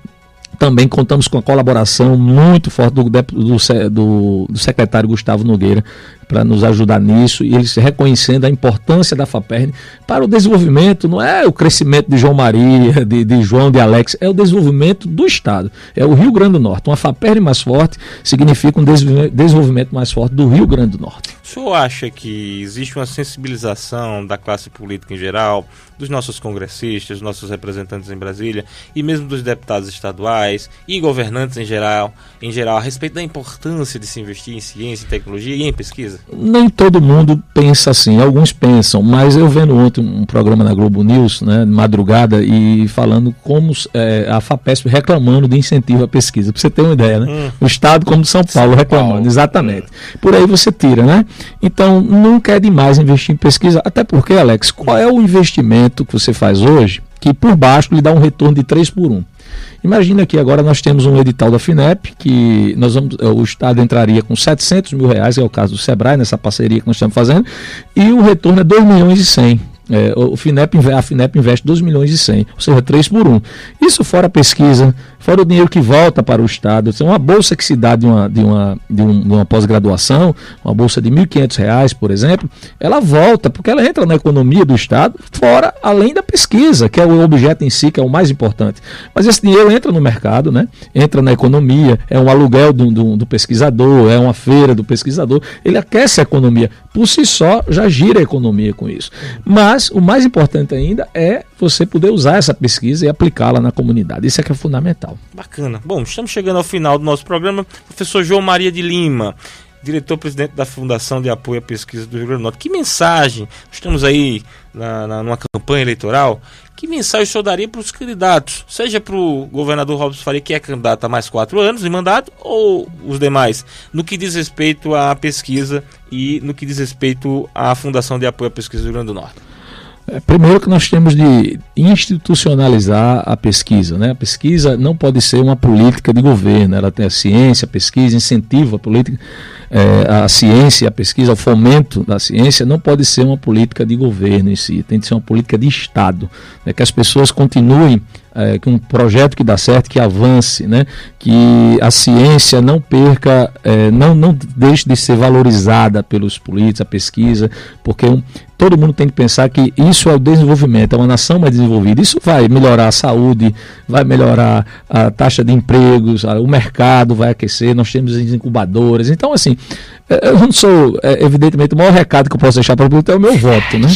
também contamos com a colaboração muito forte do secretário Gustavo Nogueira para nos ajudar nisso, e eles reconhecendo a importância da FAPERN para o desenvolvimento, não é o crescimento de João Maria, de João, de Alex, é o desenvolvimento do Estado, é o Rio Grande do Norte. Uma FAPERN mais forte significa um desenvolvimento mais forte do Rio Grande do Norte. O senhor acha que existe uma sensibilização da classe política em geral, dos nossos congressistas, dos nossos representantes em Brasília, e mesmo dos deputados estaduais e governantes em geral, a respeito da importância de se investir em ciência, em tecnologia e em pesquisa? Nem todo mundo pensa assim, alguns pensam, mas eu vendo ontem um programa na Globo News, né, de madrugada, e falando como a FAPESP reclamando de incentivo à pesquisa, para você ter uma ideia, né? O Estado como São Paulo reclamando, exatamente. Por aí você tira, né? Então, nunca é demais investir em pesquisa, até porque, Alex, qual é o investimento que você faz hoje que por baixo lhe dá um retorno de 3 por 1? Imagina que agora nós temos um edital da FINEP, que o Estado entraria com R$700 mil, é o caso do Sebrae, nessa parceria que nós estamos fazendo, e o retorno é 2.100.000. A FINEP investe 2.100.000, ou seja, 3 por 1. Isso fora a pesquisa, fora o dinheiro que volta para o Estado. Uma bolsa que se dá de uma pós-graduação, uma bolsa de R$1.500, por exemplo, ela volta, porque ela entra na economia do Estado, fora, além da pesquisa, que é o objeto em si, que é o mais importante. Mas esse dinheiro entra no mercado, né? Entra na economia, é um aluguel do pesquisador, é uma feira do pesquisador, ele aquece a economia. Por si só, já gira a economia com isso. Mas o mais importante ainda é você poder usar essa pesquisa e aplicá-la na comunidade. Isso é que é fundamental. Bacana. Bom, estamos chegando ao final do nosso programa. Professor João Maria de Lima, diretor-presidente da Fundação de Apoio à Pesquisa do Rio Grande do Norte. Que mensagem, estamos aí numa campanha eleitoral, que mensagem o senhor daria para os candidatos, seja para o governador Robson Faria, que é candidato há mais 4 anos de mandato, ou os demais, no que diz respeito à pesquisa e no que diz respeito à Fundação de Apoio à Pesquisa do Rio Grande do Norte? Primeiro que nós temos de institucionalizar a pesquisa, né? A pesquisa não pode ser uma política de governo, ela tem a ciência, a pesquisa, incentiva a política, a ciência, a pesquisa, o fomento da ciência não pode ser uma política de governo em si, tem que ser uma política de Estado, né? Que as pessoas continuem com um projeto que dá certo, que avance, né? Que a ciência não perca, não deixe de ser valorizada pelos políticos, a pesquisa, porque todo mundo tem que pensar que isso é o desenvolvimento, é uma nação mais desenvolvida. Isso vai melhorar a saúde, vai melhorar a taxa de empregos, o mercado vai aquecer, nós temos as incubadoras. Então, assim, eu não sou, evidentemente, o maior recado que eu posso deixar para o público é o meu voto, né?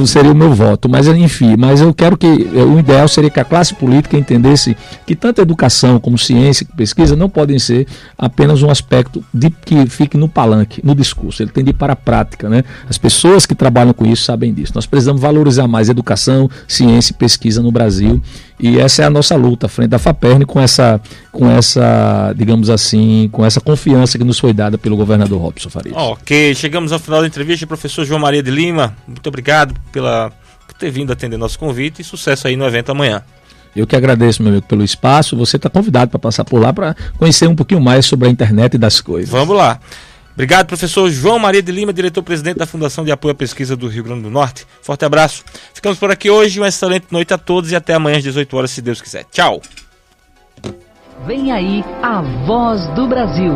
Seria o meu voto, mas enfim, mas eu quero que, o ideal seria que a classe política entendesse que tanto educação como ciência e pesquisa não podem ser apenas um aspecto que fique no palanque, no discurso, ele tem de ir para a prática, né? As pessoas que trabalham com isso sabem disso. Nós precisamos valorizar mais educação, ciência e pesquisa no Brasil, e essa é a nossa luta frente à FAPERN com essa, digamos assim, com essa confiança que nos foi dada pelo governador Robson Faria. Ok, chegamos ao final da entrevista. Professor João Maria de Lima, muito obrigado por ter vindo atender nosso convite e sucesso aí no evento amanhã. Eu que agradeço, meu amigo, pelo espaço. Você está convidado para passar por lá para conhecer um pouquinho mais sobre a internet e das coisas. Vamos lá. Obrigado, professor João Maria de Lima, diretor-presidente da Fundação de Apoio à Pesquisa do Rio Grande do Norte. Forte abraço. Ficamos por aqui hoje. Uma excelente noite a todos e até amanhã às 18 horas, se Deus quiser. Tchau. Vem aí a Voz do Brasil.